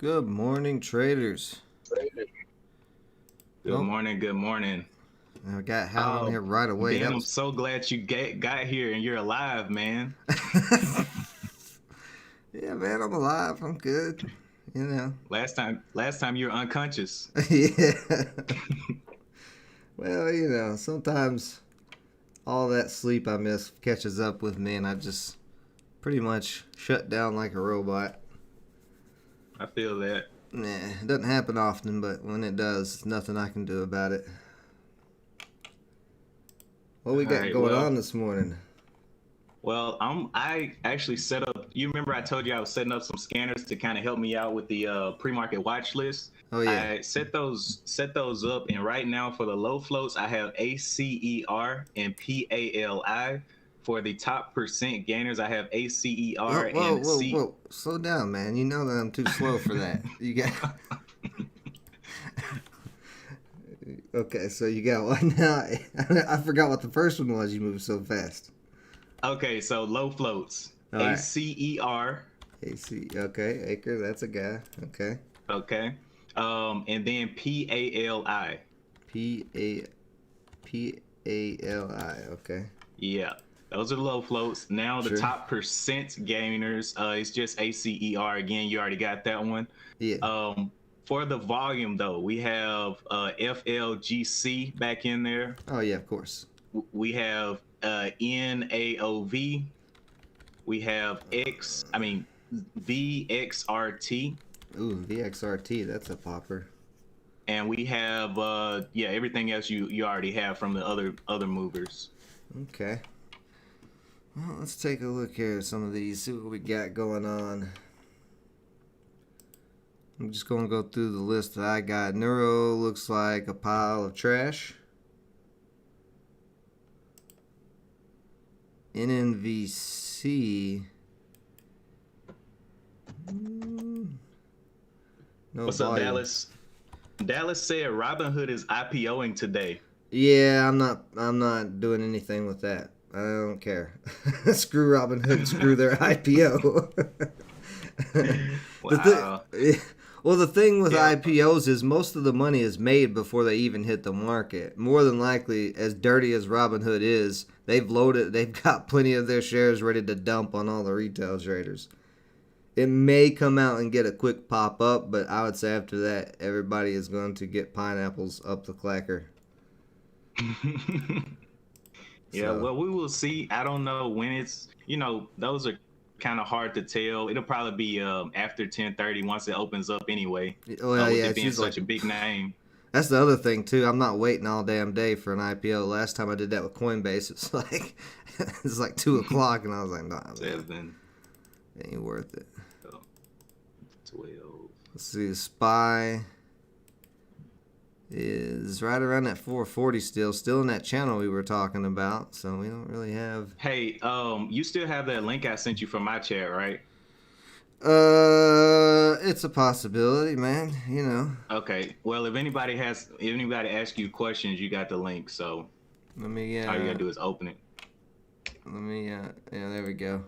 Good morning, traders. Good Well, morning. Good morning. I got Hal on Oh, here right away. Ben, That I'm was. so glad you got here and you're alive, man. Yeah, man, I'm alive. I'm good. You know. Last time you were unconscious. Yeah. Well, sometimes all that sleep I miss catches up with me, and I just pretty much shut down like a robot. I feel that. Nah, it doesn't happen often, but when it does, there's nothing I can do about it. What we All got right. going Well, on this morning? I actually set up. You remember I told you I was setting up some scanners to kind of help me out with the pre-market watch list. Oh, yeah. I set those up, and right now for the low floats, I have ACER and PALI. For the top percent gainers, I have Whoa, ACER whoa, and whoa, C. whoa. Slow down, man. You know that I'm too slow for that. You got. Okay, so you got one now. I forgot what the first one was. You moved so fast. Okay, so low floats. All right. ACER. AC. Okay, Acre. That's a guy. Okay. Okay. And then PALI. P A L I. Okay. Yeah. Those are the low floats. Now the Sure. top percent gainers is just ACER. Again, you already got that one. Yeah. For the volume though, we have FLGC back in there. Oh yeah, of course. We have NAOV. We have VXRT. Ooh, VXRT. That's a popper. And we have everything else you already have from the other movers. Okay. Well, let's take a look here at some of these. See what we got going on. I'm just going to go through the list that I got. Neuro looks like a pile of trash. NNVC. No What's volume. up, Dallas? Dallas said Robinhood is IPOing today. Yeah, I'm not doing anything with that. I don't care. Screw Robinhood, screw their IPO. Wow. Well, the thing with Yeah. IPOs is most of the money is made before they even hit the market. More than likely, as dirty as Robinhood is, they've got plenty of their shares ready to dump on all the retail traders. It may come out and get a quick pop up, but I would say after that, everybody is going to get pineapples up the clacker. Yeah, So, well, we will see. I don't know when those are kind of hard to tell. It'll probably be after 10:30 once it opens up anyway. well, With yeah, it it's being usually such a big name. that's the other thing too. I'm not waiting all damn day for an IPO. Last time I did that with Coinbase, it's like 2 o'clock, and I was like, nah, man, 7, it ain't worth it. 12. Let's see, the SPY is right around that 440 still in that channel we were talking about. So we don't really have. Hey, you still have that link I sent you from my chat, right? It's a possibility, man. Okay. Well, if anybody asks you questions, you got the link. So Let me. all you gotta do is open it. Yeah, there we go.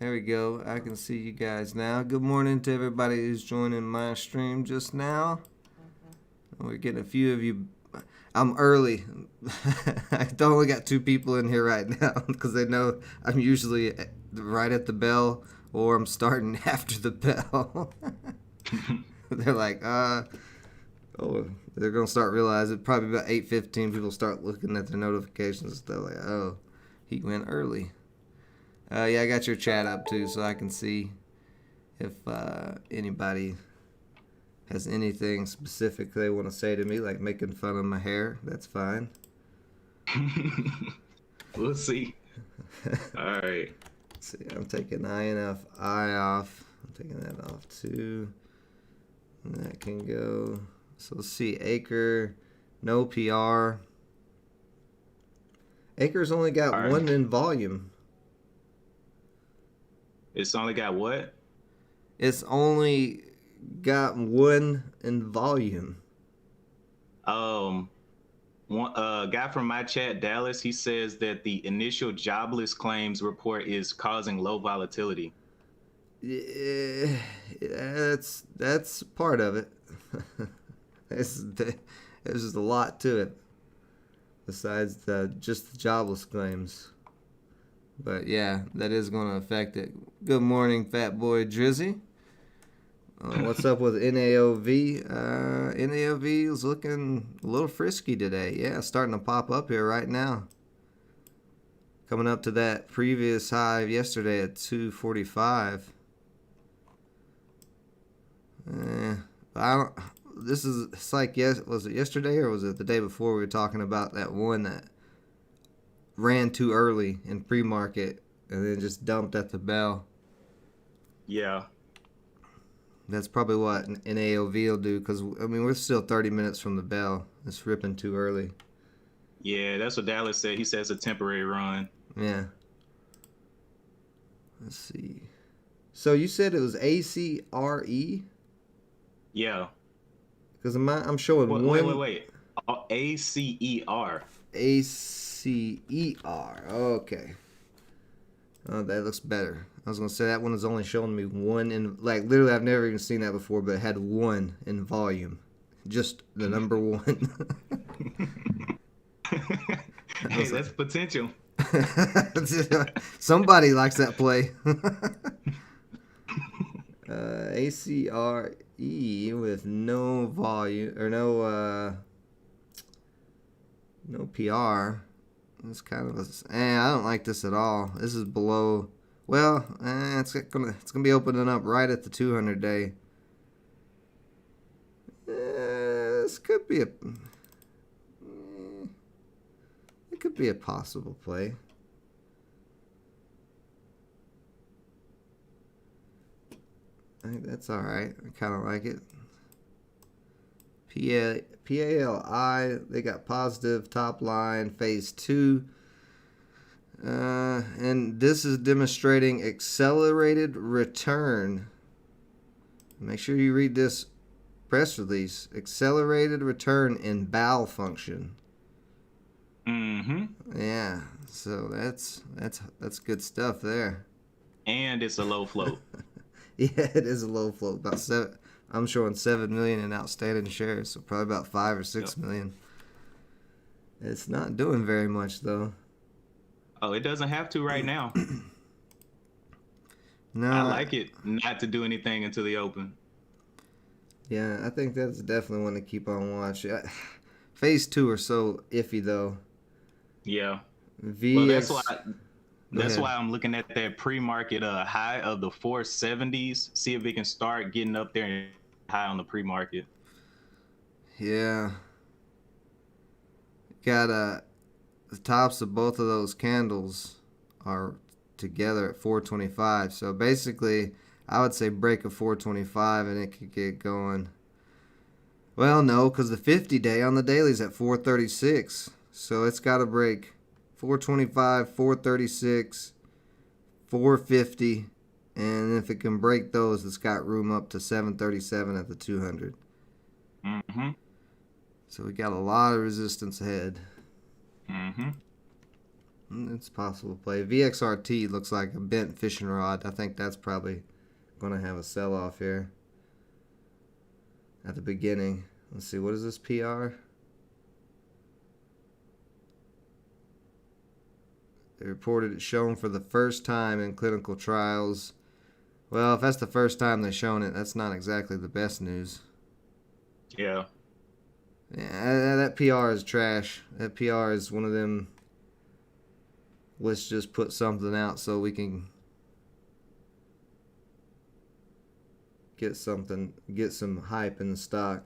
There we go. I can see you guys now. Good morning to everybody who's joining my stream just now. We're getting a few of you. I'm early. I only got 2 people in here right now because they know I'm usually right at the bell or I'm starting after the bell. They're like, they're going to start realizing probably about 8:15 people start looking at their notifications. They're like, oh, he went early. Yeah, I got your chat up too so I can see if anybody has anything specific they want to say to me, like making fun of my hair. That's fine. We'll see. All right. Let's see, I'm taking I off. I'm taking that off too. And that can go. So let's see, Acre, no PR. Acre's only got All right. 1 in volume. It's only got what? It's only got 1 in volume. One guy from my chat, Dallas, he says that the initial jobless claims report is causing low volatility. Yeah, that's part of it. There's just a lot to it besides just the jobless claims. But yeah, that is going to affect it. Good morning, Fat Boy Drizzy. What's up with NAOV? NAOV is looking a little frisky today. Yeah, starting to pop up here right now. Coming up to that previous high yesterday at 245. I don't. This is. It's like was it yesterday or was it the day before we were talking about that one that ran too early in pre-market and then just dumped at the bell. Yeah. That's probably what an AOV will do because, I mean, we're still 30 minutes from the bell. It's ripping too early. Yeah, that's what Dallas said. He says a temporary run. Yeah. Let's see. So you said it was ACRE? Yeah. Because I'm showing wait. ACER. ACER. Okay. Oh, that looks better. I was gonna say that one is only showing me one in, like, literally I've never even seen that before, but it had one in volume, just the number one. Hey, that's potential. Somebody likes that play. ACRE with no volume or no PR. It's kind of I don't like this at all. This is below. Well, it's gonna be opening up right at the 200 day. This could be it could be a possible play. I think that's all right. I kind of like it. PALI, they got positive top line phase 2. And this is demonstrating accelerated return. Make sure you read this press release. Accelerated return in bowel function. Mm-hmm. Yeah, so that's good stuff there. And it's a low float. Yeah, it is a low float. About seven. I'm showing 7 million in outstanding shares, so probably about 5 or 6 million. It's not doing very much though. Oh, it doesn't have to right now. No, I like it not to do anything until the open. Yeah, I think that's definitely one to keep on watch. Phase 2 are so iffy though. Yeah. VX. Well, that's why I'm looking at that pre-market high of the 470s. See if we can start getting up there and high on the pre-market. Yeah. Got the tops of both of those candles are together at 425. So basically, I would say break a 425 and it could get going. Well, no, because the 50-day on the daily is at 436. So it's got to break 425, 436, 450. And if it can break those, it's got room up to 737 at the 200. Mm-hmm. So we got a lot of resistance ahead. Mm-hmm. It's possible to play. VXRT looks like a bent fishing rod. I think that's probably going to have a sell-off here at the beginning. Let's see, what is this PR? They reported it shown for the first time in clinical trials. Well, if that's the first time they've shown it, that's not exactly the best news. Yeah. Yeah, that PR is trash. That PR is one of them, let's just put something out so we can get some hype in the stock.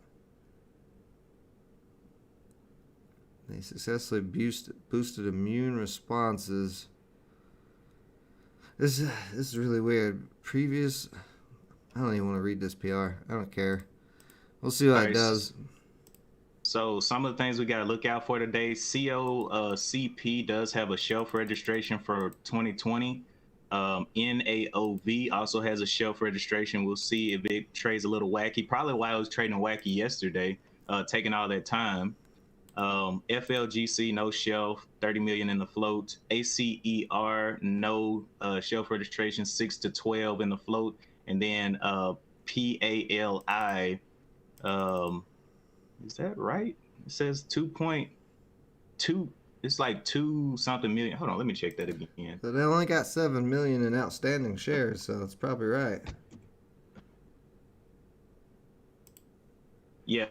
They successfully boosted immune responses. This is really weird. I don't even want to read this PR. I don't care. We'll see what it does. So some of the things we got to look out for today. COCP does have a shelf registration for 2020. NAOV also has a shelf registration. We'll see if it trades a little wacky. Probably why it was trading wacky yesterday, taking all that time. FLGC no shelf, 30 million in the float. ACER no shelf registration, 6 to 12 in the float, and then PALI. Is that right? It says 2.2. It's like 2 something million. Hold on, let me check that again. So they only got 7 million in outstanding shares, so it's probably right. Yeah,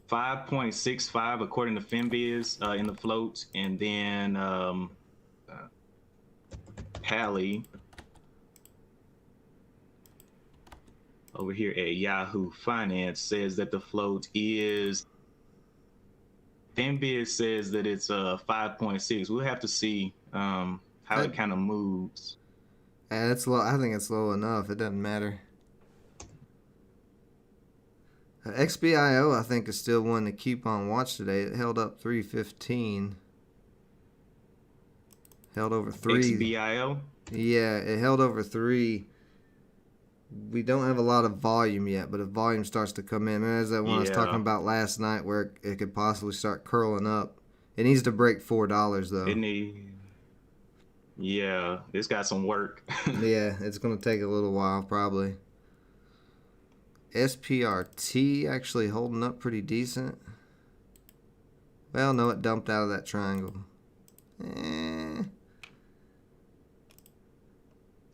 5.65 according to FinBiz in the float, and then Pally over here at Yahoo Finance says that the float is. FinBiz says that it's 5.6. We'll have to see how it kind of moves. And it's low. I think it's low enough. It doesn't matter. XBIO, I think, is still one to keep on watch today. It held up 315. Held over 3. XBIO? Yeah, it held over 3. We don't have a lot of volume yet, but if volume starts to come in, there's that one I was talking about last night where it could possibly start curling up. It needs to break $4, though. Yeah, it's got some work. Yeah, it's going to take a little while, probably. SPRT actually holding up pretty decent. Well, no, it dumped out of that triangle.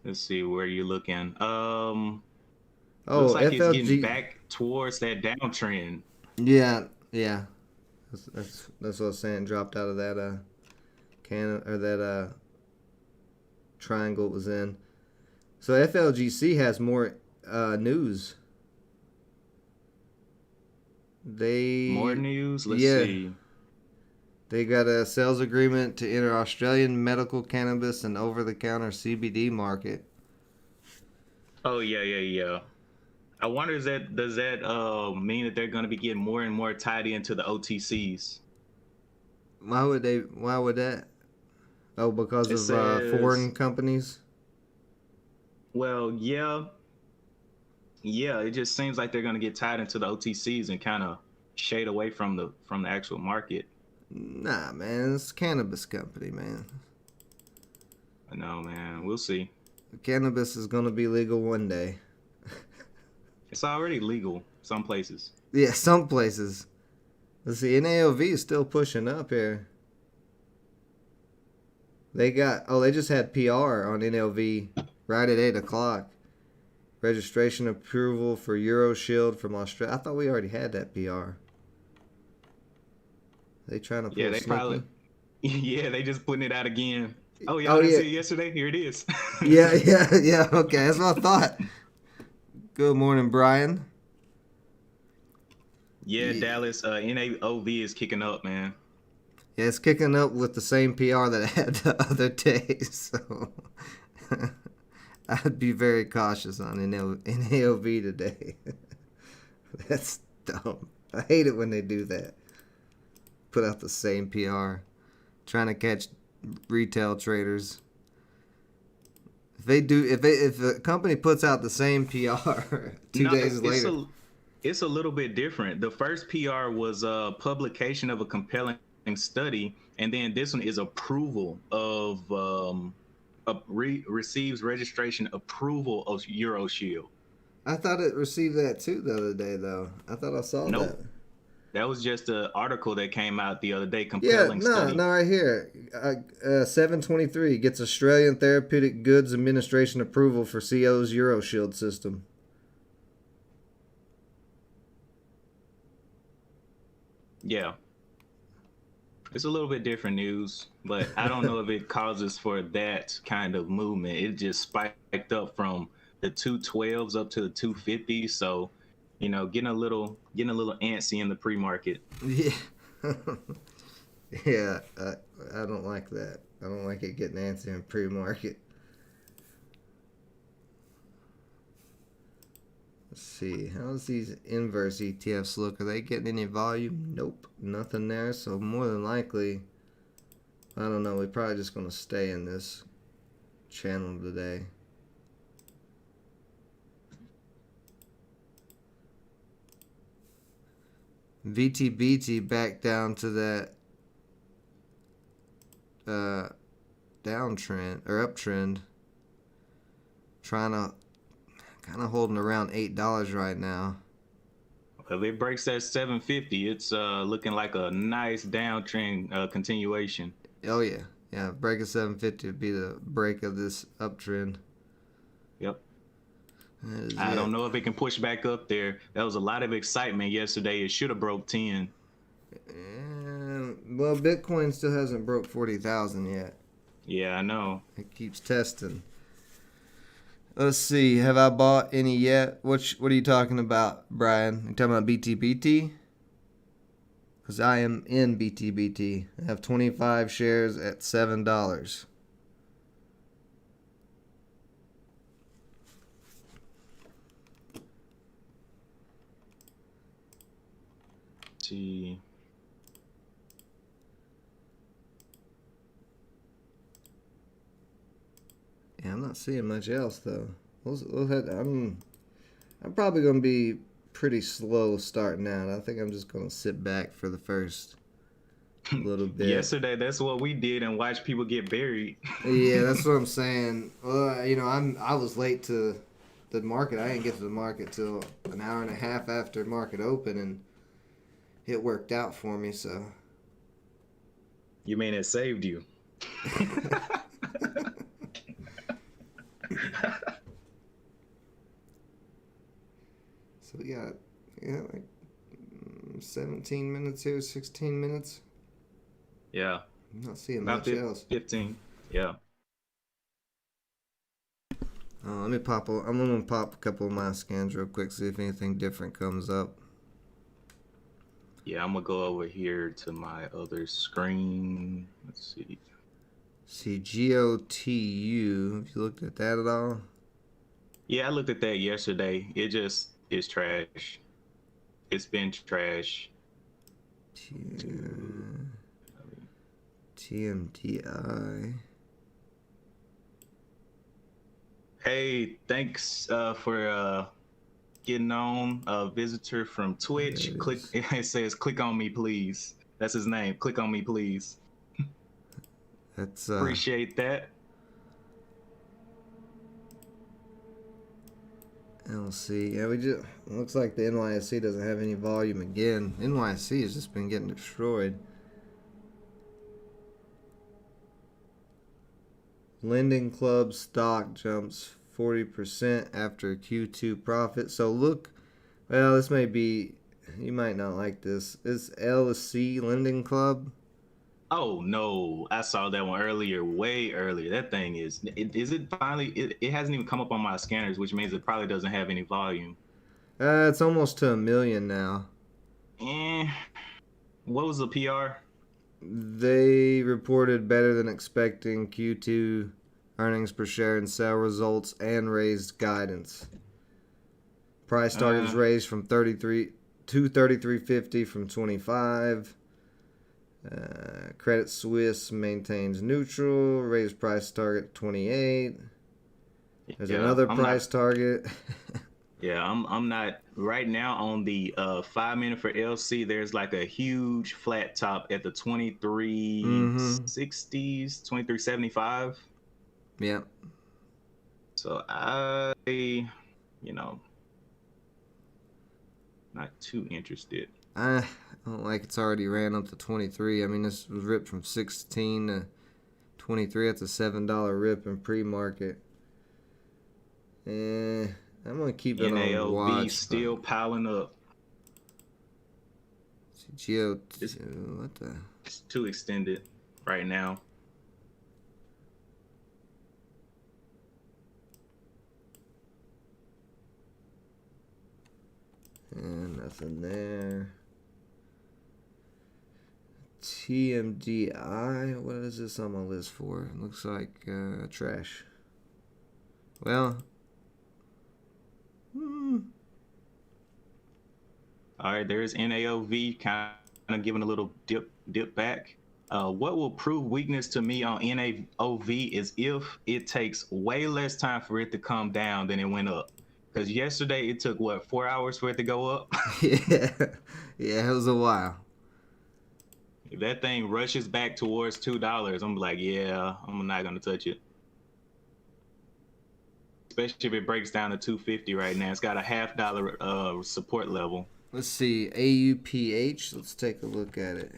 Let's see where you're looking. Looks like FLG. it's getting back towards that downtrend. Yeah. That's what I was saying. Dropped out of that triangle it was in. So FLGC has more news. More news? Let's see. They got a sales agreement to enter Australian medical cannabis and over-the-counter CBD market. Oh, yeah. I wonder, does that mean that they're going to be getting more and more tied into the OTCs? Why would that? Oh, because of foreign companies? Well, yeah. Yeah, it just seems like they're going to get tied into the OTCs and kind of shade away from the actual market. Nah, man, it's a cannabis company, man. I know, man. We'll see. Cannabis is going to be legal one day. It's already legal some places. Yeah, some places. Let's see, NAOV is still pushing up here. They just had PR on NLV right at 8 o'clock. Registration approval for EuroShield from Australia. I thought we already had that PR. They trying to pull they sneaky? probably. Yeah, they just putting it out again. Oh, y'all didn't see it yesterday? Here it is. Yeah. Okay, that's what I thought. Good morning, Brian. Yeah, Dallas, NAOV is kicking up, man. Yeah, it's kicking up with the same PR that I had the other day, so I'd be very cautious on NAOV today. That's dumb. I hate it when they do that. Put out the same PR. Trying to catch retail traders. If a company puts out the same PR 2 days later. It's a little bit different. The first PR was a publication of a compelling study, and then this one is approval of receives registration approval of EuroShield. I thought it received that too the other day, though. I thought I saw that. That was just an article that came out the other day. Compelling study. No, right here. 723 gets Australian Therapeutic Goods Administration approval for CO's EuroShield system. Yeah. It's a little bit different news, but I don't know if it causes for that kind of movement. It just spiked up from the 212s up to the 250s. So, getting a little antsy in the pre-market. Yeah. Yeah, I don't like that. I don't like it getting antsy in pre-market. Let's see. How's these inverse ETFs look? Are they getting any volume? Nope. Nothing there. So more than likely, I don't know. We're probably just going to stay in this channel today. VTBT back down to that downtrend or uptrend. Trying to kind of holding around $8 right now. If it breaks that 750, it's looking like a nice downtrend continuation. Oh yeah, yeah. Break of 750 would be the break of this uptrend. Yep. I don't know if it can push back up there. That was a lot of excitement yesterday. It should have broke 10. Well, Bitcoin still hasn't broke 40,000 yet. Yeah, I know. It keeps testing. Let's see. Have I bought any yet? What are you talking about, Brian? You talking about BTBT? Because I am in BTBT. I have 25 shares at $7. See. Yeah, I'm not seeing much else though. I'm probably gonna be pretty slow starting out. I think I'm just gonna sit back for the first little bit. Yesterday, that's what we did and watch people get buried. Yeah, that's what I'm saying. Well, I was late to the market. I didn't get to the market till an hour and a half after market open, and it worked out for me. So. You mean it saved you? So we got like 17 minutes here, 16 minutes. Yeah. I'm not seeing About much else. 15. Yeah. I'm gonna pop a couple of my scans real quick, see if anything different comes up. Yeah, I'm gonna go over here to my other screen. Let's see. See GOTU. Have you looked at that at all? Yeah, I looked at that yesterday. It just is trash. It's been trash. TMDI. Hey, thanks for getting on. A visitor from Twitch. Click. It says, "Click on me, please." That's his name. Click on me, please. That's appreciate that. LC. Yeah, looks like the NYSE doesn't have any volume again. NYSE has just been getting destroyed. Lending Club stock jumps 40% after Q2 profit. So look, well, this may be, you might not like this. It's LC Lending Club. Oh no, I saw that one earlier, way earlier. That thing is it finally? It hasn't even come up on my scanners, which means it probably doesn't have any volume. It's almost to 1 million now. What was the PR? They reported better than expecting Q2 earnings per share and sale results and raised guidance. Price target is raised from 33 to 33.50 from 25. Credit Suisse maintains neutral. Raised price target 28. There's another price target. Yeah, I'm not right now on the 5 minute for LC. There's like a huge flat top at the 2360s, 2375. Yeah. So not too interested. I don't like it's already ran up to 23. I mean, this was ripped from 16 to 23. That's a $7 rip in pre-market. I'm gonna keep it on watch. Still piling up. What the? It's too extended right now. And nothing there. TMDI. What is this on my list for? It looks like trash. Well. All right, there's NAOV kind of giving a little dip back. What will prove weakness to me on NAOV is if it takes way less time for it to come down than it went up. Because yesterday it took what 4 hours for it to go up. Yeah, yeah, it was a while. If that thing rushes back towards $2, I'm like, yeah, I'm not gonna touch it. Especially if it breaks down to 250 right now. It's got a $0.50 support level. Let's see, AUPH. Let's take a look at it.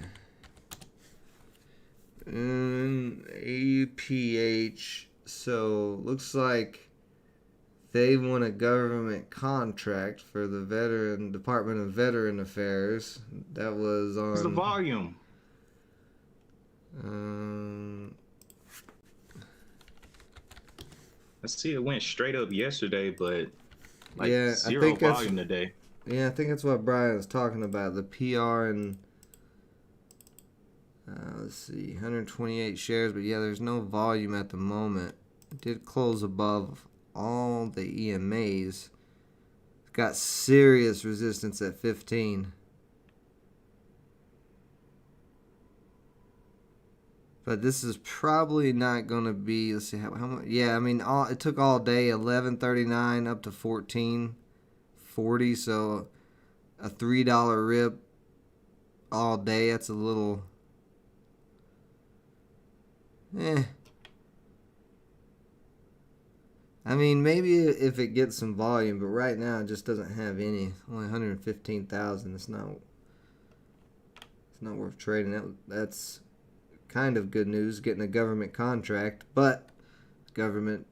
AUPH. So looks like they won a government contract for the Department of Veteran Affairs. That was What's the on. volume? I see it went straight up yesterday, but like Yeah, I zero think that's volume today. yeah, I think that's what Brian was talking about. The PR and let's see, 128 shares, but yeah, there's no volume at the moment. It did close above all the EMAs. It's got serious resistance at 15. But this is probably not going to be, let's see, how much, yeah, I mean, it took all day, 11.39 up to 14.40, so a $3 rip all day, that's a little, I mean, maybe if it gets some volume, but right now it just doesn't have any. Only 115,000. It's not worth trading. That's kind of good news, getting a government contract, but the government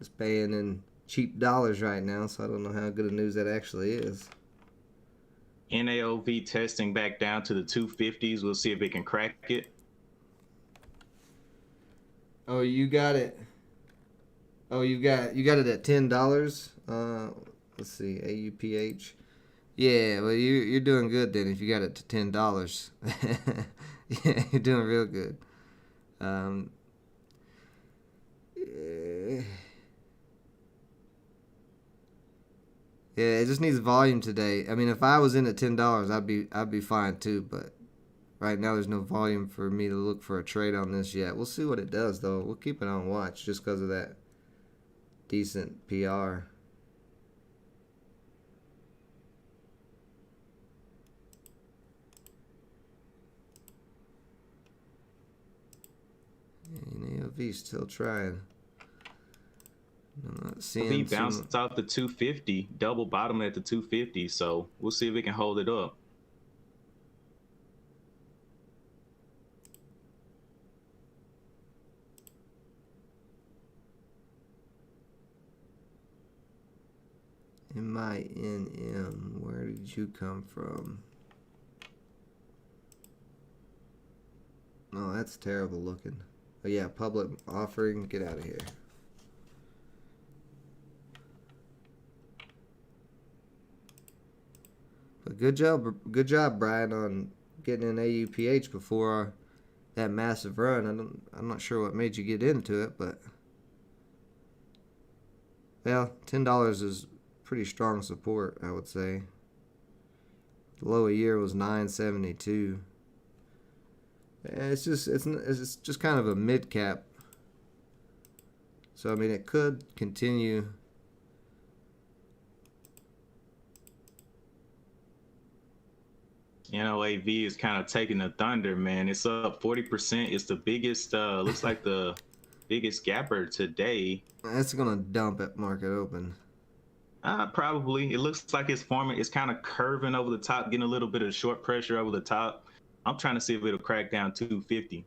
is paying in cheap dollars right now, so I don't know how good a news that actually is. NAOV testing back down to the 250s. We'll see if it can crack it. Oh, you got it. Oh, you got it at $10. Let's see, AUPH. Yeah, well, you're doing good then if you got it to $10. Yeah, you're doing real good. Yeah. Yeah, it just needs volume today. I mean, if I was in at $10, I'd be fine too. But right now, there's no volume for me to look for a trade on this yet. We'll see what it does though. We'll keep it on watch just because of that decent PR. AOV still trying. I'm not seeing. He bounced off the 250, double bottom at the 250. So we'll see if we can hold it up. MINM, where did you come from? Oh, that's terrible looking. Oh yeah, public offering, get out of here. But good job, Brian, on getting in AUPH before that massive run. I'm not sure what made you get into it, but well, $10 is pretty strong support, I would say. The low a year was 972. It's just kind of a mid cap. So I mean, it could continue. AV is kind of taking the thunder, man. It's up 40%. It's the biggest. Looks like the biggest gapper today. That's gonna dump at market open. Probably. It looks like it's forming. It's kind of curving over the top, getting a little bit of short pressure over the top. I'm trying to see if it'll crack down 250.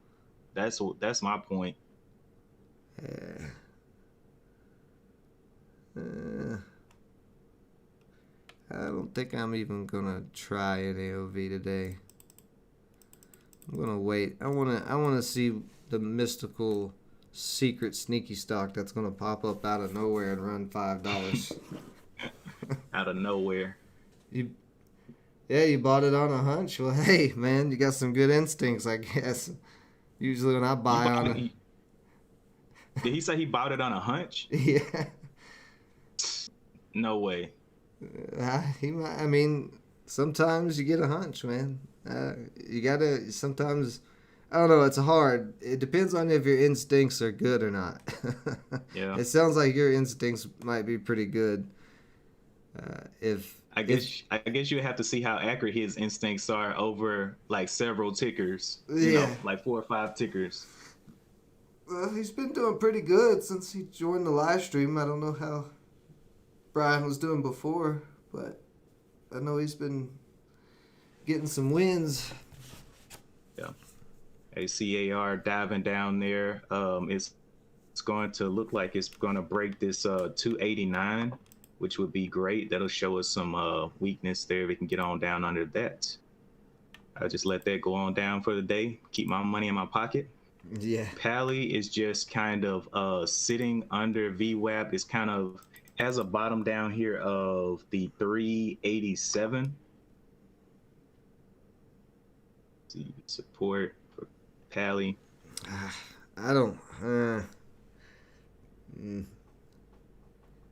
That's my point. I don't think I'm even gonna try an AOV today. I'm gonna wait. I wanna see the mystical secret sneaky stock that's gonna pop up out of nowhere and run $5. Out of nowhere. You bought it on a hunch. Well, hey, man, you got some good instincts, I guess. Usually when I buy on it. Did he say he bought it on a hunch? Yeah. No way. I mean, sometimes you get a hunch, man. You gotta, sometimes, I don't know, it's hard. It depends on if your instincts are good or not. Yeah. It sounds like your instincts might be pretty good. If I guess you have to see how accurate his instincts are over like several tickers. Yeah. Like 4 or 5 tickers. Well, he's been doing pretty good since he joined the live stream. I don't know how Brian was doing before, but I know he's been getting some wins. Yeah. ACAR diving down there. It's going to look like it's going to break this 289, which would be great. That'll show us some weakness there. We can get on down under that. I'll just let that go on down for the day. Keep my money in my pocket. Yeah. Pally is just kind of sitting under VWAP. It's kind of has a bottom down here of the 387. See support for Pally. I don't.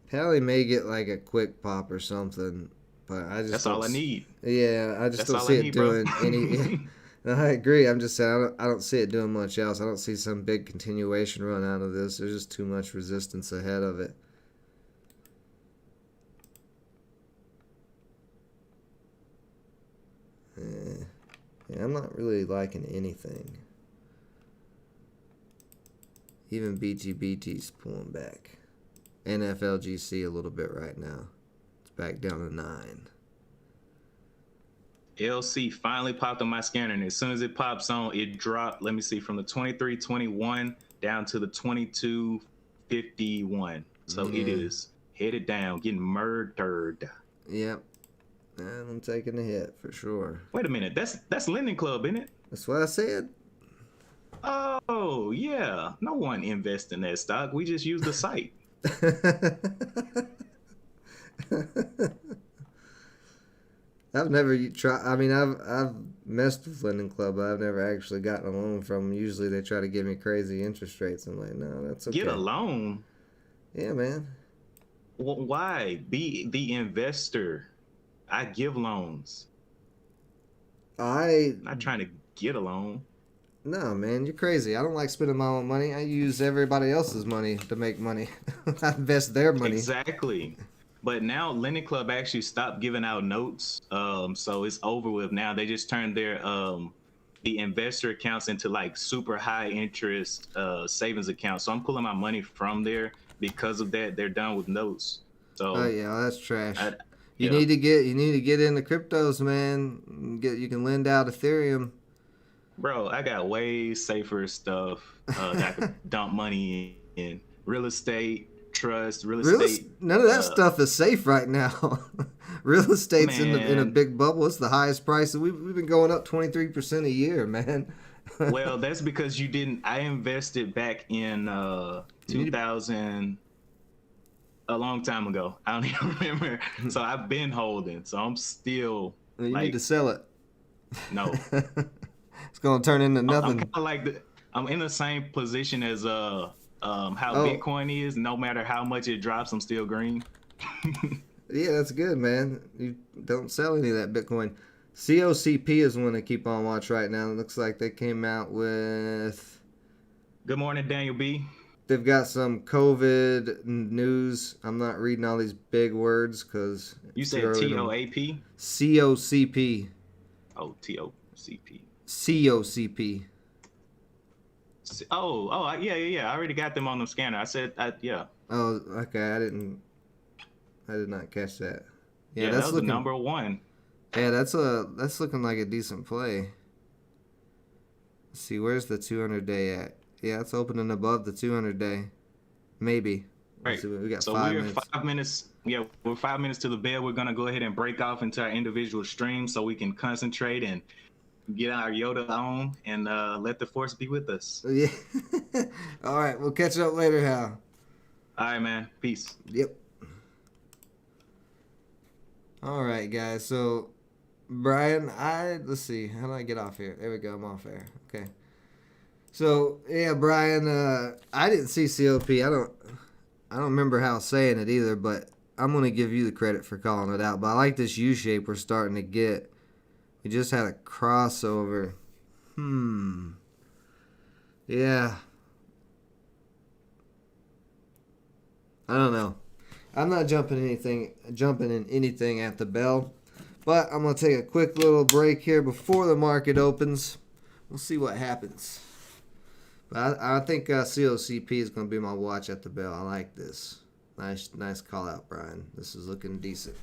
Pally may get like a quick pop or something, but I just that's all I need. Yeah, I just don't see it doing any. No, I agree. I'm just saying I don't see it doing much else. I don't see some big continuation run out of this. There's just too much resistance ahead of it. Yeah, I'm not really liking anything. Even BTBT's pulling back. NFLGC a little bit right now. It's back down to 9. LC finally popped on my scanner, and as soon as it pops on, it dropped. Let me see, from the 23.21 down to the 22.51. So it is headed down, getting murdered. Yep. And I'm taking a hit for sure. Wait a minute, that's Lending Club, isn't it? That's what I said. Oh yeah, no one invests in that stock. We just use the site. I've never tried. I mean, I've messed with Lending Club, but I've never actually gotten a loan from them. Usually, they try to give me crazy interest rates. I'm like, no, that's okay. Get a loan? Yeah, man. Well, why? Be the investor. I give loans. I'm not trying to get a loan. No, man, you're crazy. I don't like spending my own money. I use everybody else's money to make money. I invest their money. Exactly. But now Lending Club actually stopped giving out notes. So it's over with now. They just turned their the investor accounts into like super high interest savings accounts. So I'm pulling my money from there because of that. They're done with notes. So oh yeah, that's trash. You need to get into cryptos, man. You can lend out Ethereum. Bro, I got way safer stuff that I could dump money in. Real estate, trust, real estate. None of that stuff is safe right now. Real estate's in a big bubble. It's the highest price. We've been going up 23% a year, man. Well, that's because you didn't. I invested back in 2000. A long time ago. I don't even remember. So I've been holding. So I'm still. You need to sell it. No. It's gonna turn into nothing. I'm kind of like I'm in the same position as how Bitcoin is. No matter how much it drops, I'm still green. Yeah, that's good, man. You don't sell any of that Bitcoin. COCP is one to keep on watch right now. It looks like they came out with. Good morning, Daniel B. They've got some COVID news. I'm not reading all these big words because you said TOAP. COCP. Oh, TOCP. COCP. Yeah. I already got them on the scanner. I said, yeah. Oh, okay. I did not catch that. Yeah, that's looking, number one. Yeah, that's looking like a decent play. Let's see, where's the 200-day at? Yeah, it's opening above the 200-day. Maybe. Right. So we got so 5 we're minutes. 5 minutes. Yeah, we're 5 minutes to the bell. We're gonna go ahead and break off into our individual streams so we can concentrate and get our Yoda on and let the force be with us. Yeah. All right, we'll catch up later, Hal. All right, man. Peace. Yep. All right, guys. So, Brian, let's see. How do I get off here? There we go. I'm off air. Okay. So, yeah, Brian, I didn't see COP. I don't remember how saying it either, but I'm going to give you the credit for calling it out. But I like this U-shape we're starting to get. We just had a crossover. Yeah. I don't know. I'm not jumping in anything at the bell. But I'm gonna take a quick little break here before the market opens. We'll see what happens. But I think COCP is gonna be my watch at the bell. I like this. Nice call out, Brian. This is looking decent.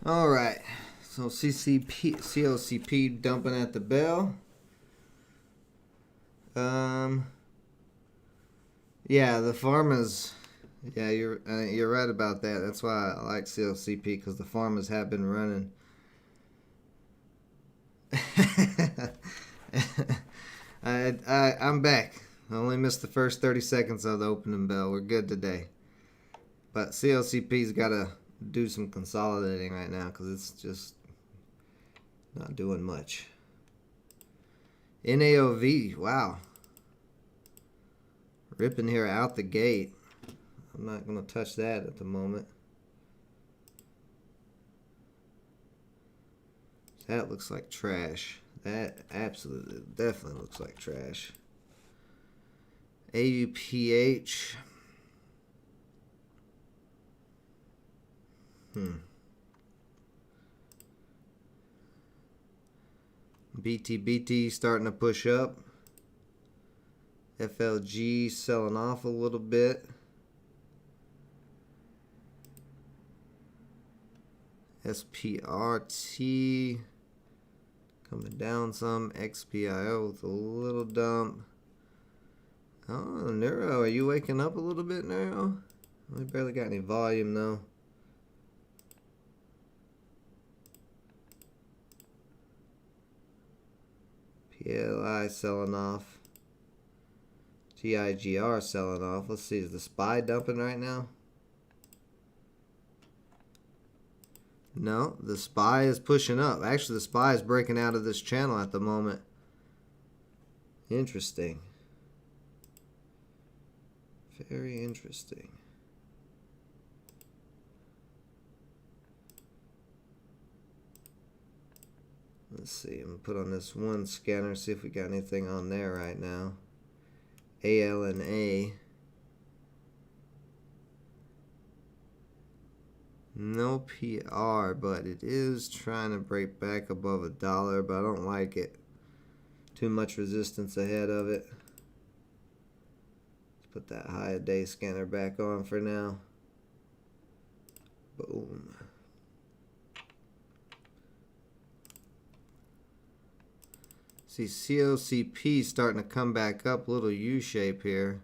All right. So COCP dumping at the bell. Yeah, the farmers. Yeah, you're right about that. That's why I like COCP, because the farmers have been running. I'm back. I only missed the first 30 seconds of the opening bell. We're good today. But COCP's got to do some consolidating right now, because it's just not doing much. NAOV, wow. Ripping here out the gate. I'm not going to touch that at the moment. That looks like trash. That absolutely, definitely looks like trash. AUPH. BTBT starting to push up. FLG selling off a little bit. SPRT coming down some. XPIO with a little dump. Oh, Neuro, are you waking up a little bit, Neuro? We barely got any volume though. PLI selling off. TIGR selling off. Let's see, is the SPY dumping right now? No, the SPY is pushing up. Actually, the SPY is breaking out of this channel at the moment. Interesting. Very interesting. Let's see, I'm going to put on this one scanner, see if we got anything on there right now. ALNA. No PR, but it is trying to break back above $1, but I don't like it. Too much resistance ahead of it. Let's put that high day scanner back on for now. Boom. See, COCP starting to come back up, little U shape here.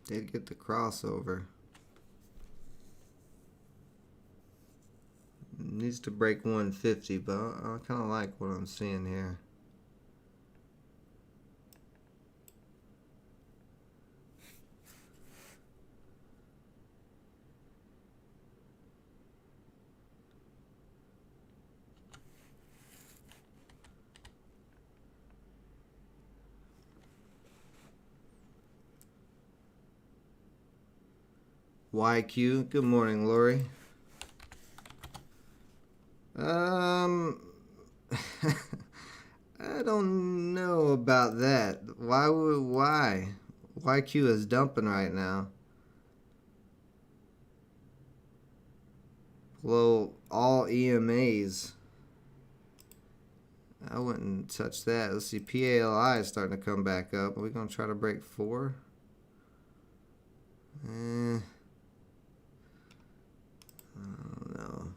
Did get the crossover. Needs to break 150, but I kind of like what I'm seeing here. YQ, good morning, Lori. I don't know about that. Why? YQ is dumping right now. Below all EMAs. I wouldn't touch that. Let's see, PALI is starting to come back up. Are we going to try to break 4? I don't know.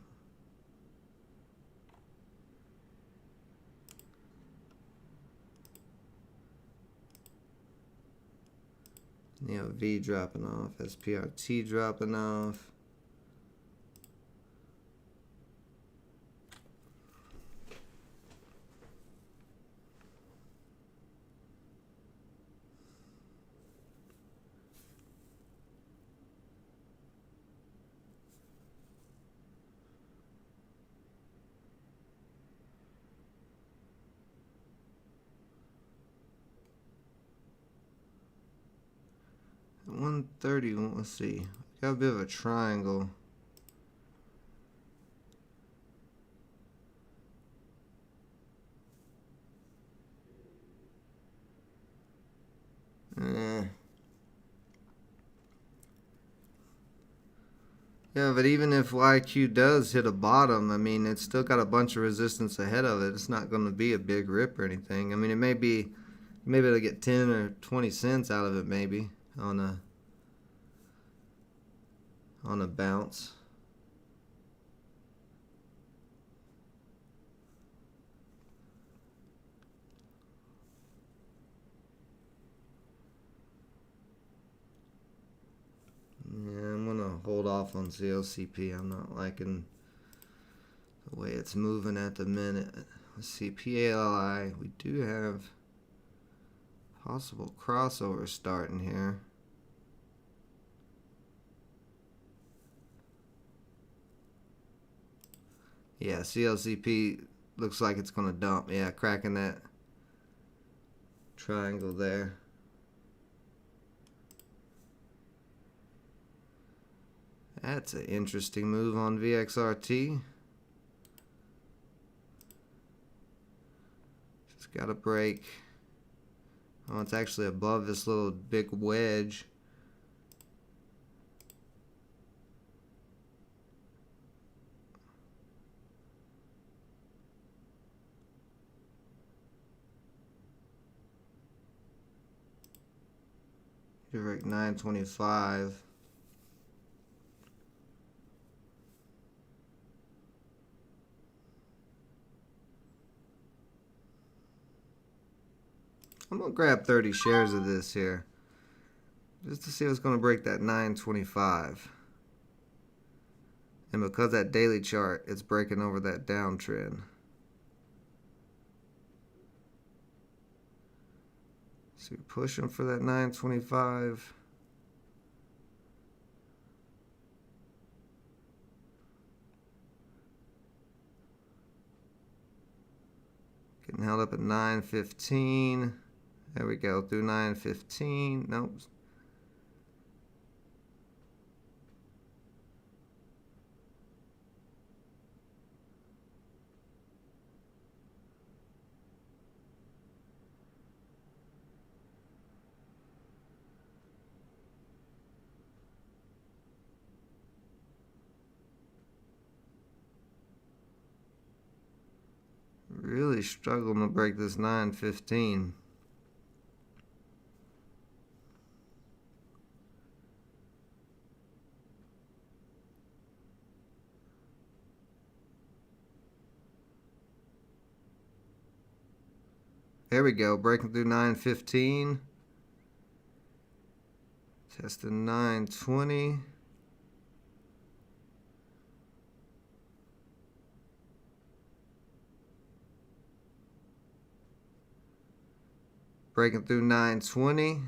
V dropping off. SPRT dropping off. At 130, let's see. Got a bit of a triangle. Yeah, but even if YQ does hit a bottom, I mean, it's still got a bunch of resistance ahead of it. It's not going to be a big rip or anything. I mean, it may be, maybe it'll get 10 or 20 cents out of it, maybe. on a bounce. Yeah, I'm gonna hold off on CLCP. I'm not liking the way it's moving at the minute. Let's see, PALI. We do have possible crossover starting here. Yeah, CLCP looks like it's gonna dump. Yeah, cracking that triangle there. That's an interesting move on VXRT. Just got a break. Oh, it's actually above this little big wedge. You're right, 925. I'm gonna grab 30 shares of this here, just to see what's gonna break that 925. And because that daily chart, it's breaking over that downtrend. So we're pushing for that 925. Getting held up at 915. There we go, through 915. Nope. Really struggling to break this 915. There we go, breaking through 915. Testing 920. Breaking through 920.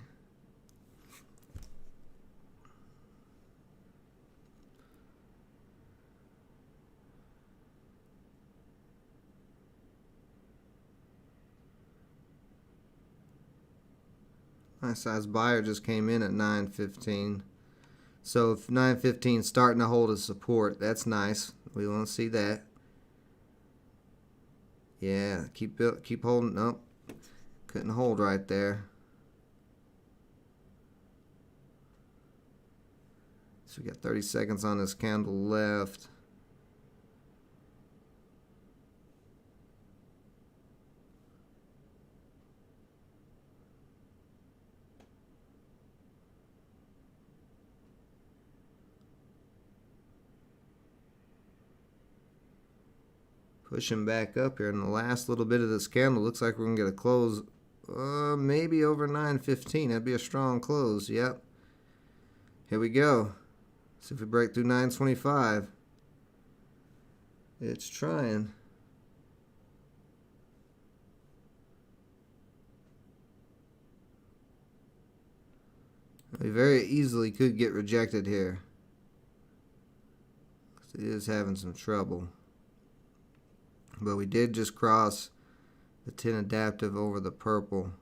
Nice size buyer just came in at 915. So if 915 starting to hold a support, that's nice. We want to see that. Yeah, keep holding. Nope, couldn't hold right there. So we got 30 seconds on this candle left. Pushing back up here in the last little bit of this candle. Looks like we're going to get a close maybe over 915. That'd be a strong close. Yep. Here we go. See if we break through 925. It's trying. We very easily could get rejected here. It is having some trouble. But we did just cross the 10 adaptive over the purple.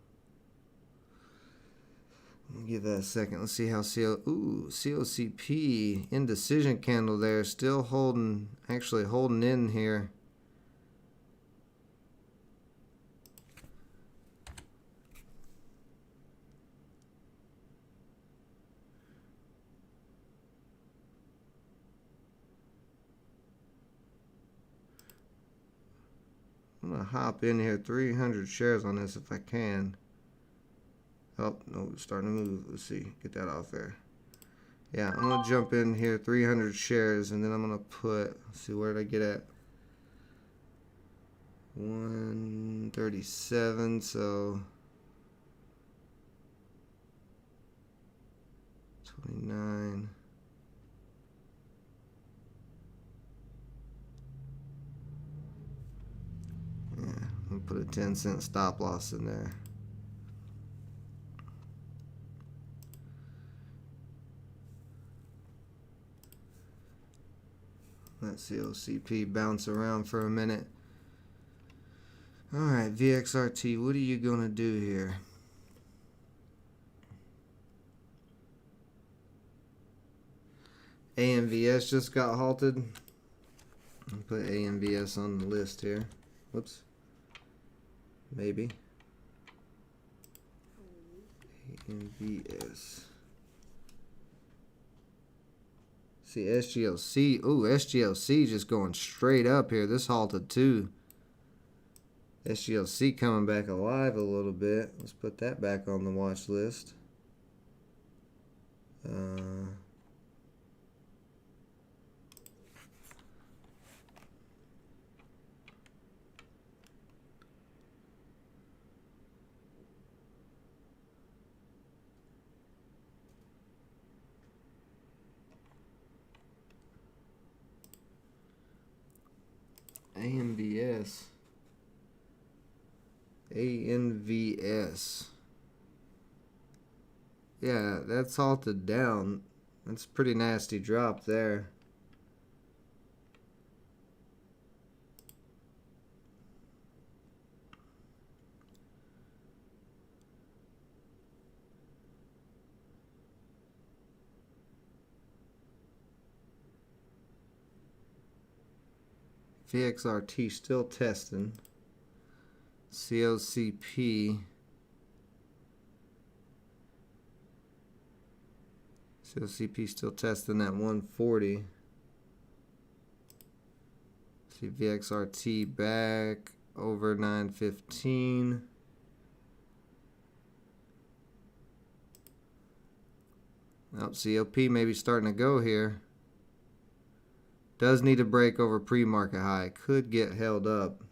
Let me give that a second. Let's see how COCP indecision candle there, still holding, actually holding in here. I'm gonna hop in here, 300 shares on this if I can. Oh, no, it's starting to move. Let's see. Get that off there. Yeah, I'm going to jump in here, 300 shares, and then I'm going to put, let's see, where did I get at? 137, so 29. Yeah, I'm going to put a 10-cent stop loss in there. Let COCP bounce around for a minute. Alright, VXRT, what are you going to do here? AMVS just got halted. I'll put AMVS on the list here. Whoops. Maybe. AMVS. See, SGLC. Ooh, SGLC just going straight up here. This halted too. SGLC coming back alive a little bit. Let's put that back on the watch list. AMVS. ANVS. Yeah, that's halted down. That's a pretty nasty drop there. VXRT still testing. COCP. COCP still testing that 140. See VXRT back over 915. Oh, COP maybe starting to go here. Does need a break over pre-market high. Could get held up.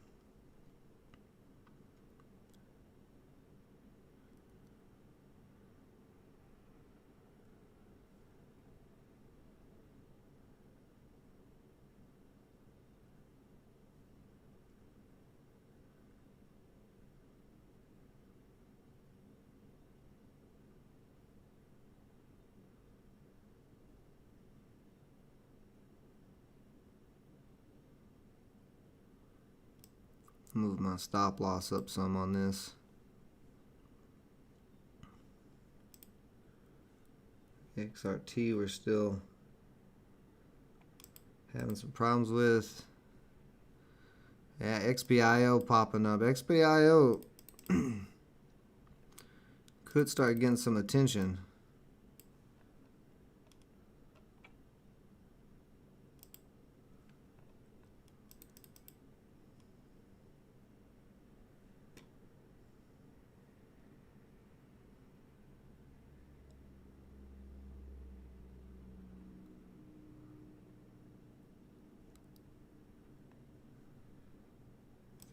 Move my stop loss up some on this. XRT we're still having some problems with. Yeah, XBIO popping up. XBIO could start getting some attention.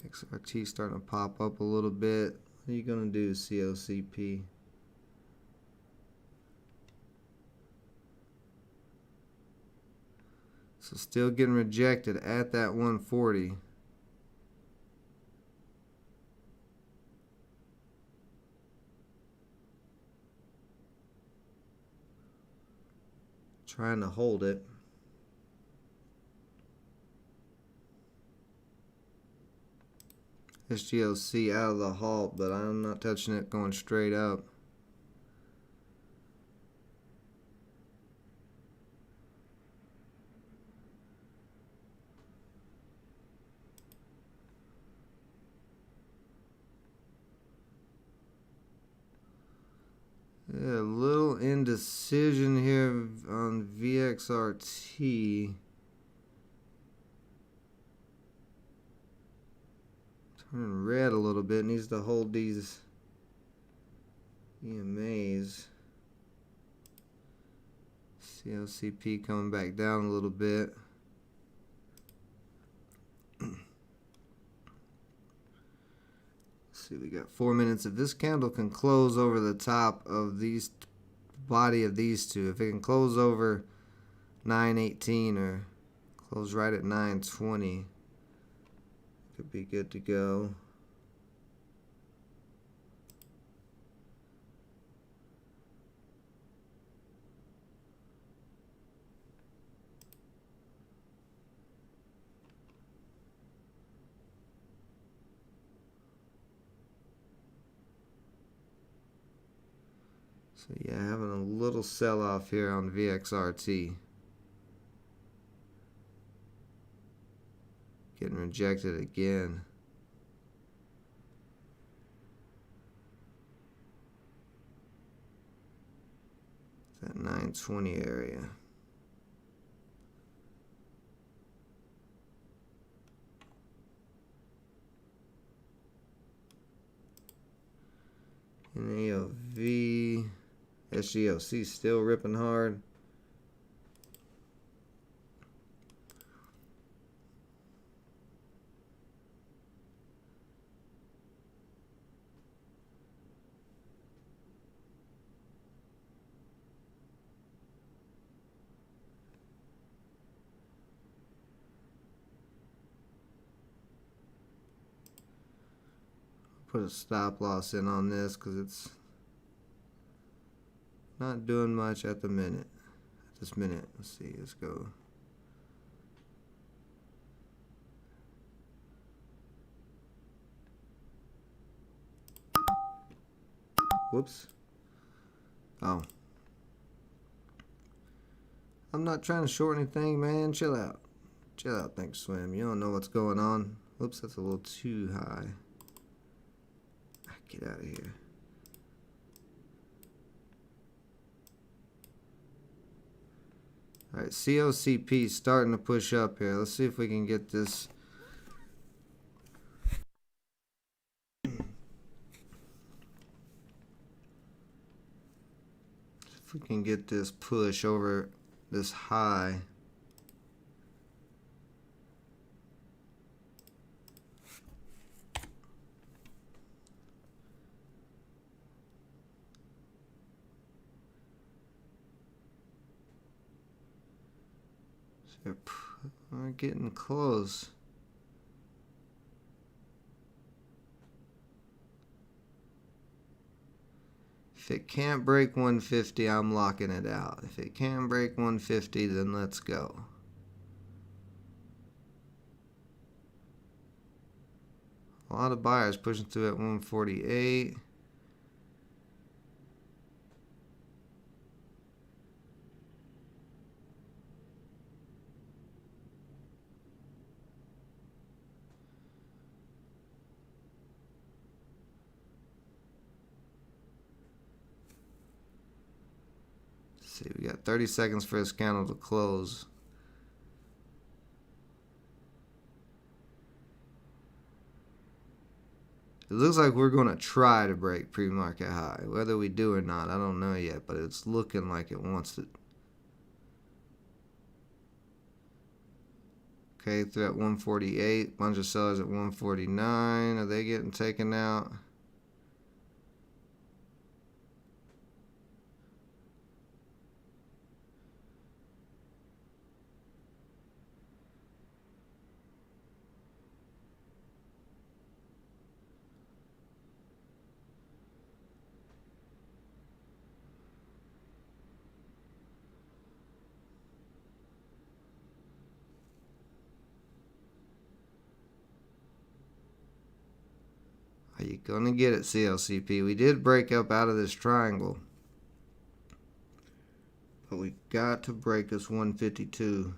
XRT starting to pop up a little bit. What are you going to do, COCP? So still getting rejected at that 140. Trying to hold it. SGLC out of the halt, but I'm not touching it, going straight up. Yeah, a little indecision here on VXRT. Turning red a little bit. Needs to hold these EMAs. CLCP coming back down a little bit. See, we got 4 minutes. If this candle can close over the top of these body of these two, if it can close over 918 or close right at 920, could be good to go. So yeah, having a little sell-off here on VXRT. Getting rejected again. That 920 area. NAOV. SGLC still ripping hard. Put a stop loss in on this because it's not doing much at the minute. At this minute, let's see, let's go. Whoops. Oh. I'm not trying to short anything, man. Chill out. Chill out, thanks, Swim. You don't know what's going on. Whoops, that's a little too high. Get out of here. Alright, COCP starting to push up here. Let's see if we can get this. If we can get this push over this high. We're getting close. If it can't break 150, I'm locking it out. If it can break 150, then let's go. A lot of buyers pushing through at 148. See, we got 30 seconds for this candle to close. It looks like we're going to try to break pre-market high. Whether we do or not, I don't know yet, but it's looking like it wants to. Okay, through at 148. Bunch of sellers at 149. Are they getting taken out? Are you going to get it, CLCP? We did break up out of this triangle. But we got to break this 152.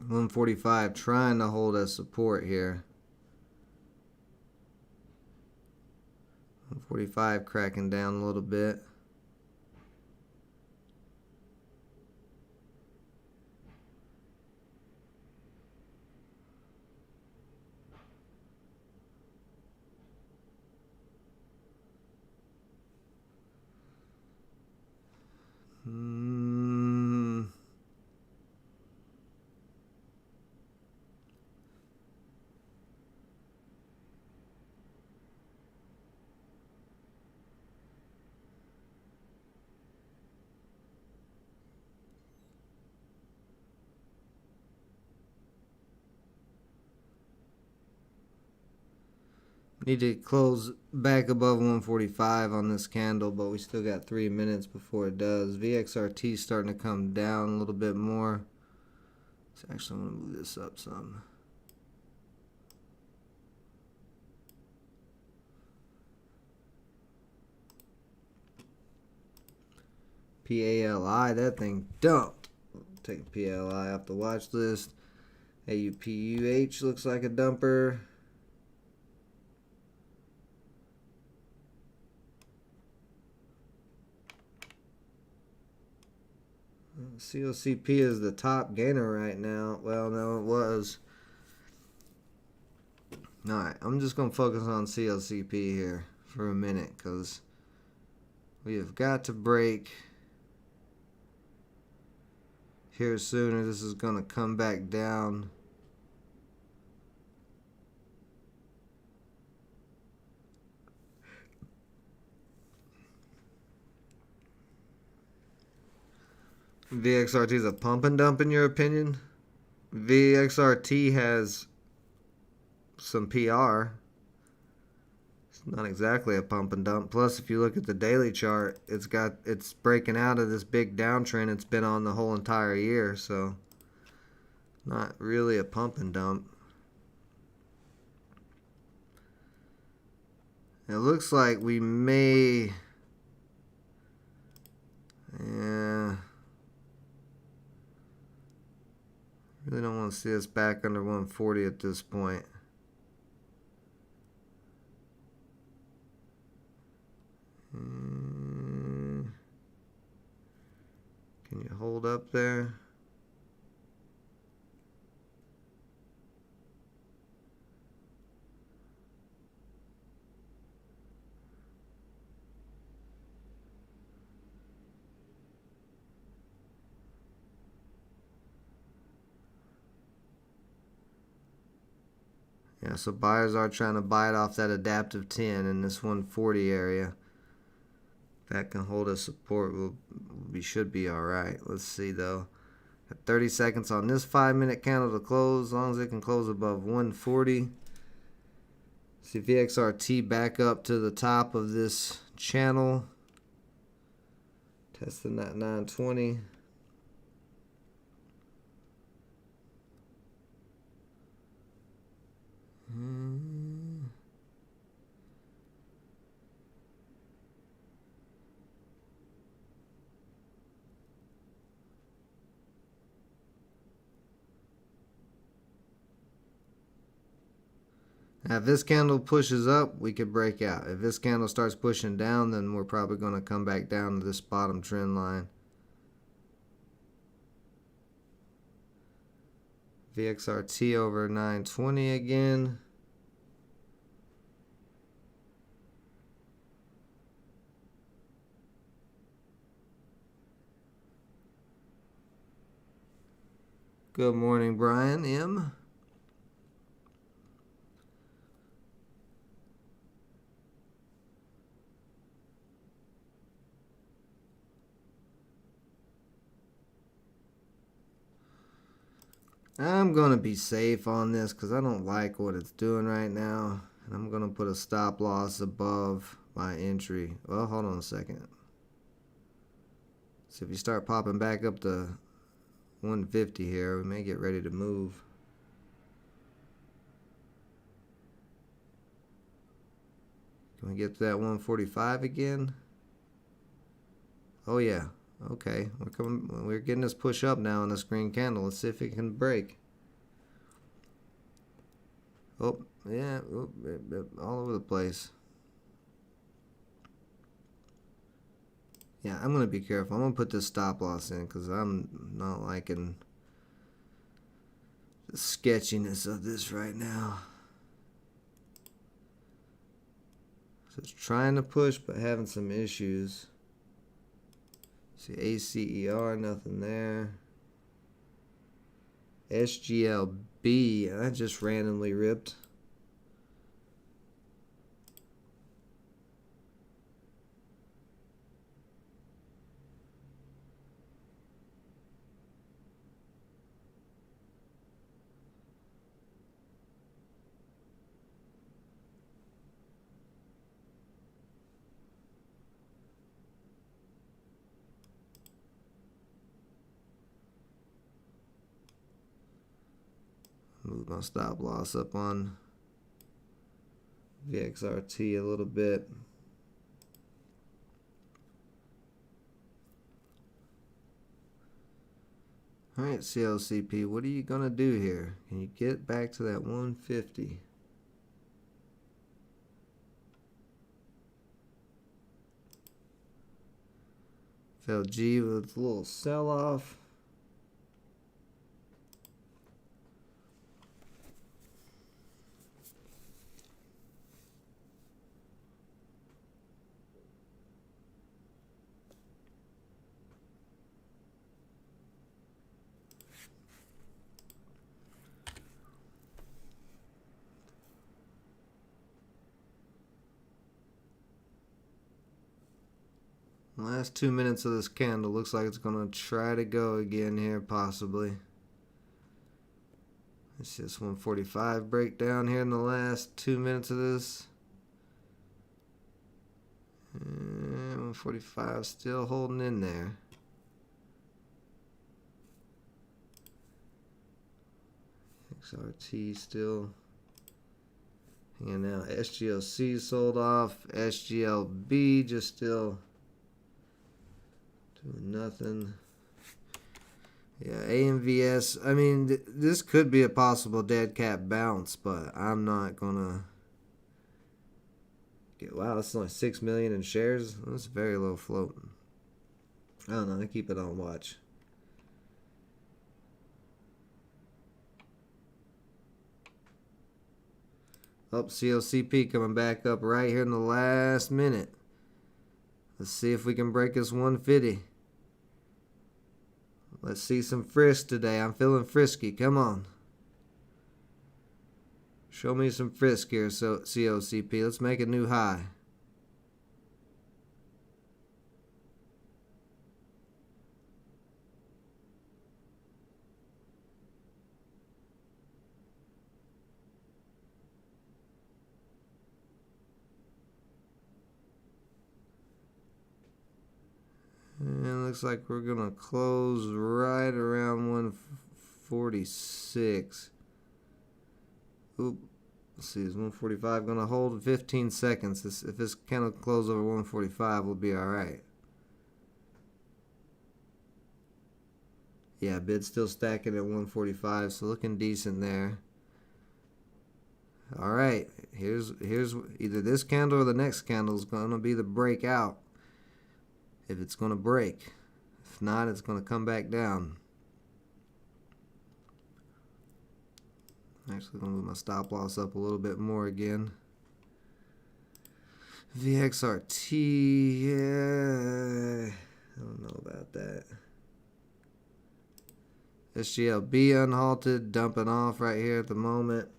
145 trying to hold as support here. 145 cracking down a little bit. Need to close back above 145 on this candle, but we still got 3 minutes before it does. VXRT starting to come down a little bit more. So actually, I'm going to move this up some. PALI, that thing dumped. Take PALI off the watch list. AUPUH looks like a dumper. COCP is the top gainer right now. Well, no, it was. Alright, I'm just going to focus on CLCP here for a minute because we have got to break here soon, or this is going to come back down. VXRT is a pump and dump in your opinion? VXRT has some PR. It's not exactly a pump and dump. Plus, if you look at the daily chart, it's breaking out of this big downtrend it's been on the whole entire year, so not really a pump and dump. It looks like we may, yeah, really don't want to see us back under 140 at this point. Can you hold up there? Yeah, so buyers are trying to buy it off that adaptive 10 in this 140 area. That can hold us support. We should be all right. Let's see though. Got 30 seconds on this 5-minute candle to close. As long as it can close above 140. See VXRT back up to the top of this channel. Testing that 920. Now, if this candle pushes up, we could break out. If this candle starts pushing down, then we're probably going to come back down to this bottom trend line. VXRT over 920 again. Good morning, Brian M. I'm going to be safe on this because I don't like what it's doing right now. And I'm going to put a stop loss above my entry. Well, hold on a second. So if you start popping back up to 150 here, we may get ready to move. Can we get to that 145 again? Oh yeah. Okay, we're getting this push up now on this green candle. Let's see if it can break. Oh, yeah, oh, all over the place. Yeah, I'm going to be careful. I'm going to put this stop loss in because I'm not liking the sketchiness of this right now. So it's trying to push but having some issues. See, ACER, nothing there. SGLB, I just randomly ripped. Move my stop loss up on VXRT a little bit. All right, CLCP, what are you going to do here? Can you get back to that 150? FLG with a little sell-off. Last 2 minutes of this candle looks like it's going to try to go again here, possibly. It's just 145 breakdown here in the last 2 minutes of this. And 145 still holding in there. XRT still hanging out. SGLC sold off. SGLB just still doing nothing. Yeah, AMVS. I mean, this could be a possible dead cat bounce, but I'm not gonna get. Wow, that's only 6 million in shares. That's very low float. I don't know. I keep it on watch. Oh, CLCP coming back up right here in the last minute. Let's see if we can break this 150. Let's see some frisk today. I'm feeling frisky. Come on. Show me some frisk here, so COCP. Let's make a new high. And looks like we're going to close right around 146. Oop. Let's see, is 145 going to hold 15 seconds? If this candle close over 145, we'll be alright. Yeah, bid still stacking at 145, so looking decent there. Alright, here's either this candle or the next candle is going to be the breakout. If it's going to break. If not, it's going to come back down. Actually, going to move my stop loss up a little bit more again. VXRT, yeah, I don't know about that. SGLB unhalted, dumping off right here at the moment.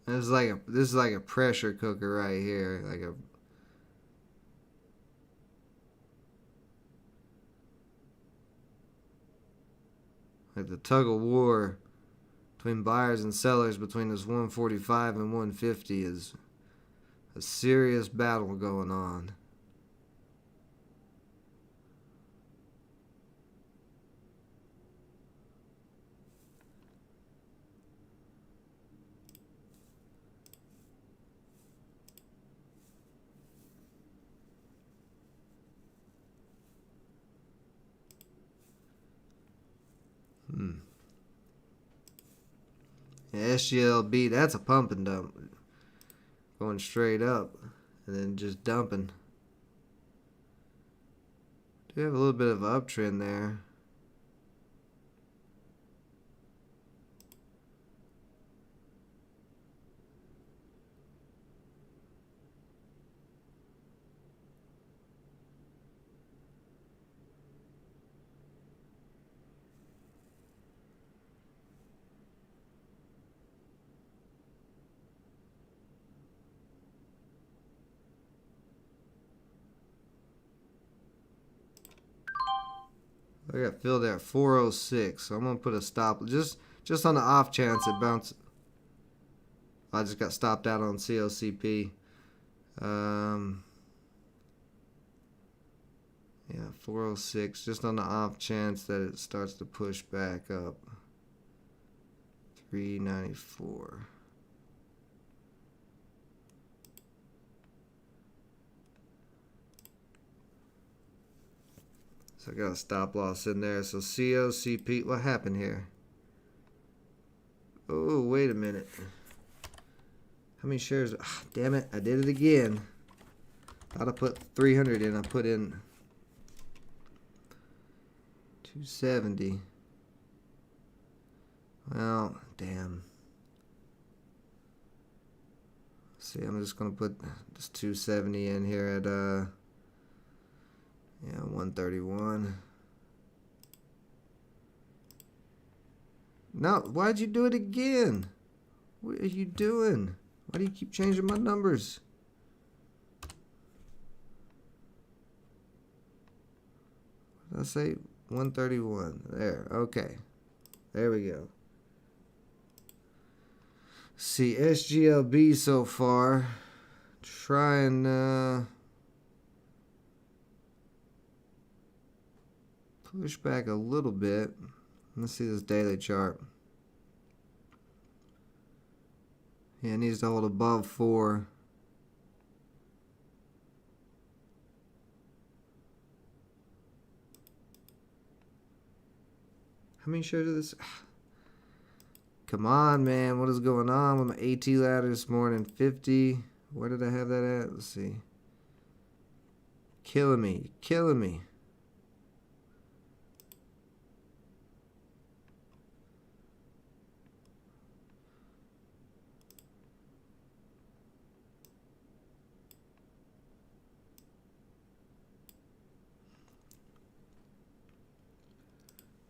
This is like a pressure cooker right here, like the tug of war between buyers and sellers between this 145 and 150 is a serious battle going on. Yeah, SGLB, that's a pump and dump. Going straight up and then just dumping. Do have a little bit of an uptrend there. I got filled at 406, so I'm gonna put a stop just on the off chance it bounces. I just got stopped out on COCP. Yeah, 406, just on the off chance that it starts to push back up. 394. So I got a stop loss in there. So COCP, what happened here? Oh, wait a minute. How many shares? Oh, damn it, I did it again. Thought I put 300 in. I put in 270. Well, damn. See, I'm just gonna put this 270 in here at 131. No, why'd you do it again? What are you doing? Why do you keep changing my numbers? What did I say? 131. There. Okay. There we go. See, SGLB so far. Trying push back a little bit. Let's see this daily chart. Yeah, it needs to hold above 4. How many shares of this? Come on, man. What is going on with my AT ladder this morning? 50. Where did I have that at? Let's see. Killing me. Killing me.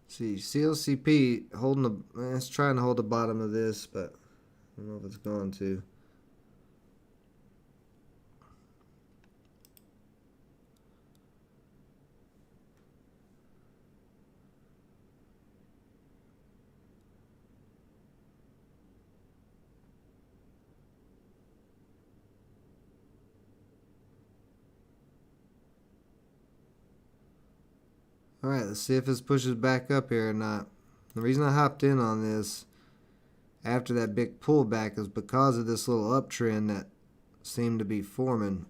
See, CLCP holding it's trying to hold the bottom of this, but I don't know if it's going to. Alright, let's see if this pushes back up here or not. The reason I hopped in on this after that big pullback is because of this little uptrend that seemed to be forming.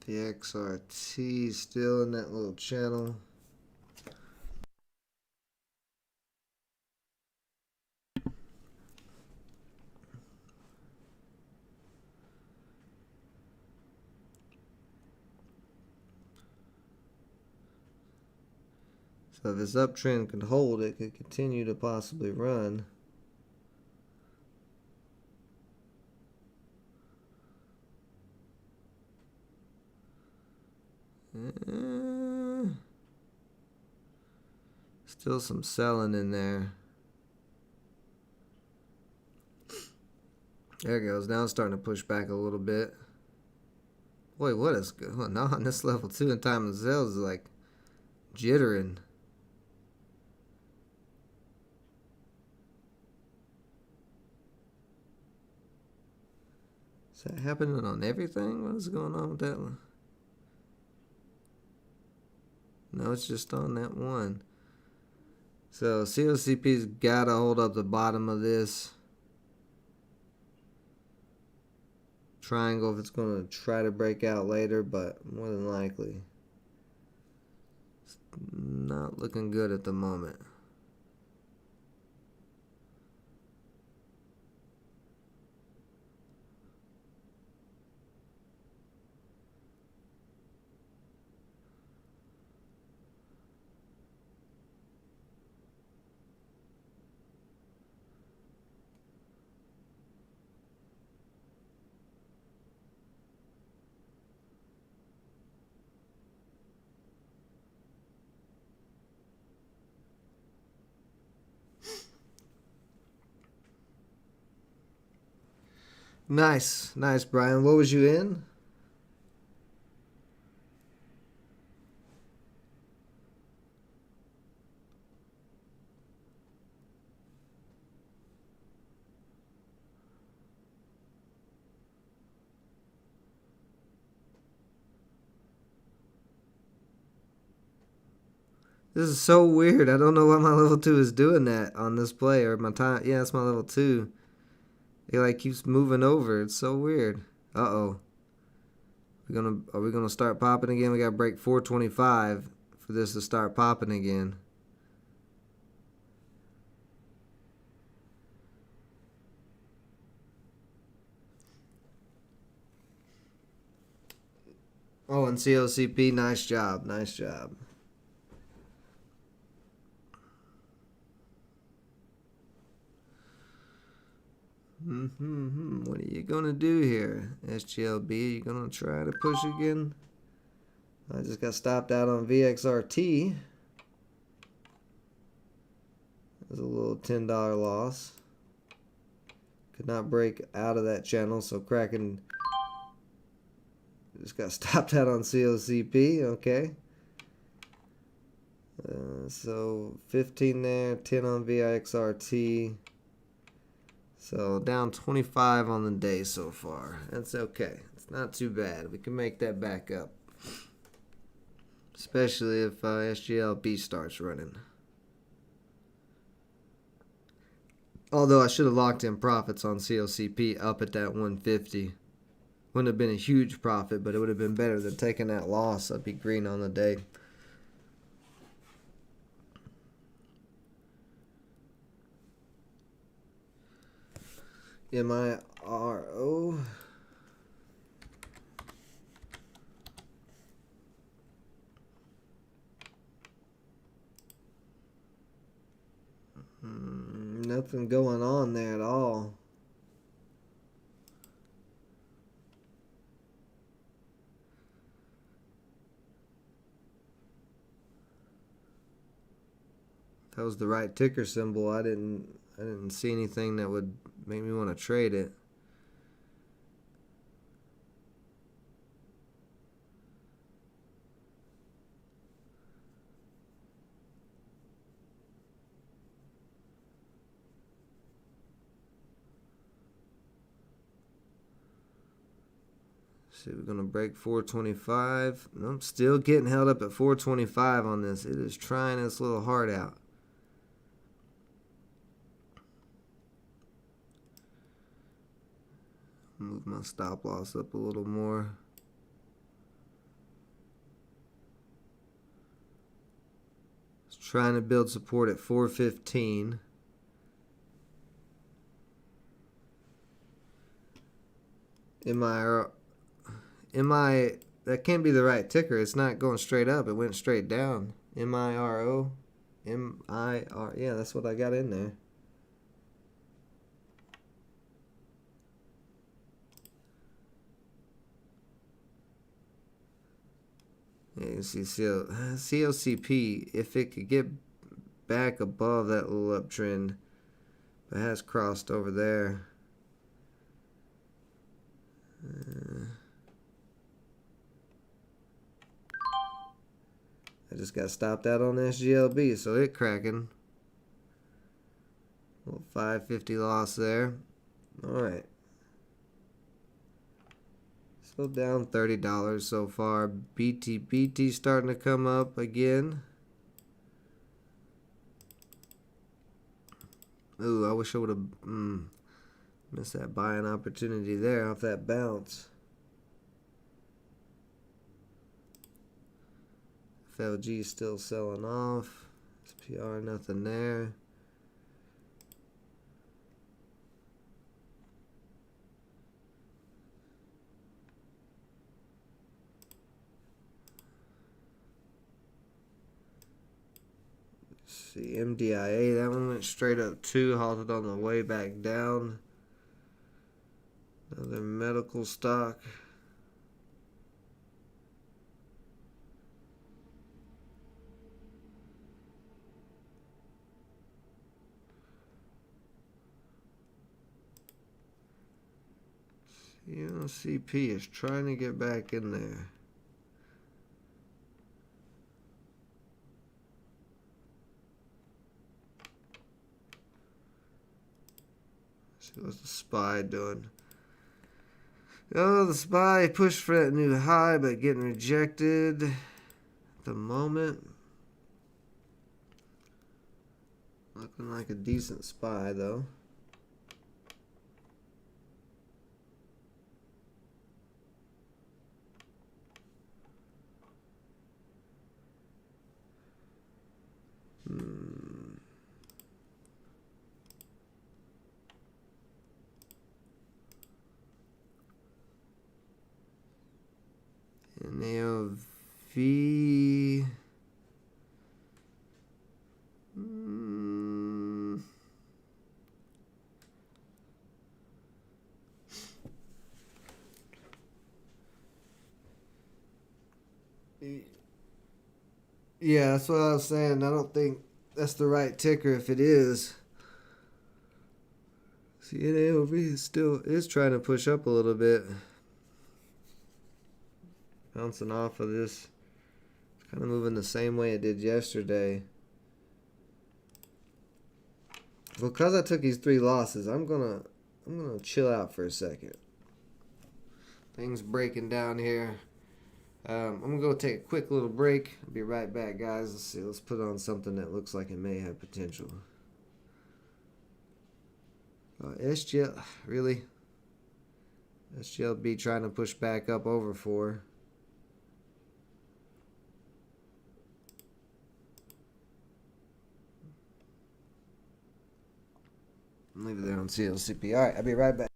The XRT still in that little channel. So if this uptrend could hold, it could continue to possibly run. Still some selling in there. There it goes. Now it's starting to push back a little bit. Boy, what is going on? This level 2 in time of sales is like jittering. Is that happening on everything? What is going on with that one? No, it's just on that one. So COCP's got to hold up the bottom of this. triangle if it's going to try to break out later, but more than likely it's not looking good at the moment. Nice, nice, Brian. What was you in? This is so weird. I don't know why my level 2 is doing that on this play, or my time. Yeah, it's my level 2. It like keeps moving over. It's so weird. Uh-oh. Are we gonna start popping again? We gotta break 425 for this to start popping again. Oh, and COCP, nice job. Nice job. What are you gonna do here, SGLB? You gonna try to push again? I just got stopped out on VXRT. There's a little $10 loss. Could not break out of that channel, so Kraken just got stopped out on COCP. Okay. So 15 there, 10 on VXRT. So down 25 on the day so far. That's okay. It's not too bad. We can make that back up. Especially if SGLB starts running. Although I should have locked in profits on COCP up at that 150. Wouldn't have been a huge profit, but it would have been better than taking that loss. I'd be green on the day. MIRO. Nothing going on there at all. If that was the right ticker symbol, I didn't see anything that would make me want to trade it. See, we're going to break 425. Nope, still getting held up at 425 on this. It is trying its little heart out. Move my stop loss up a little more. It's trying to build support at 415. That can't be the right ticker. It's not going straight up. It went straight down. MIRO. MIR. Yeah, that's what I got in there. Yeah, you see COCP, if it could get back above that little uptrend, but it has crossed over there. I just got stopped out on SGLB, so it cracking. Little 550 loss there. Alright. So down $30 so far. BT starting to come up again. Ooh, I wish I would have Missed that buying opportunity there off that bounce. FLG still selling off. SPR, nothing there. See, MDIA, that one went straight up 2, halted on the way back down. Another medical stock. CP is trying to get back in there. See what's the SPY doing. Oh, the SPY pushed for that new high, but getting rejected at the moment. Looking like a decent SPY though. And AOV. Yeah, that's what I was saying. I don't think that's the right ticker if it is. See, AOV still is trying to push up a little bit. Bouncing off of this. It's kind of moving the same way it did yesterday. Well, because I took these 3 losses, I'm gonna chill out for a second. Things breaking down here. I'm gonna go take a quick little break. I'll be right back, guys. Let's see. Let's put on something that looks like it may have potential. SGL, really? SGLB trying to push back up over 4. Leave it there on CLCP. All right, I'll be right back.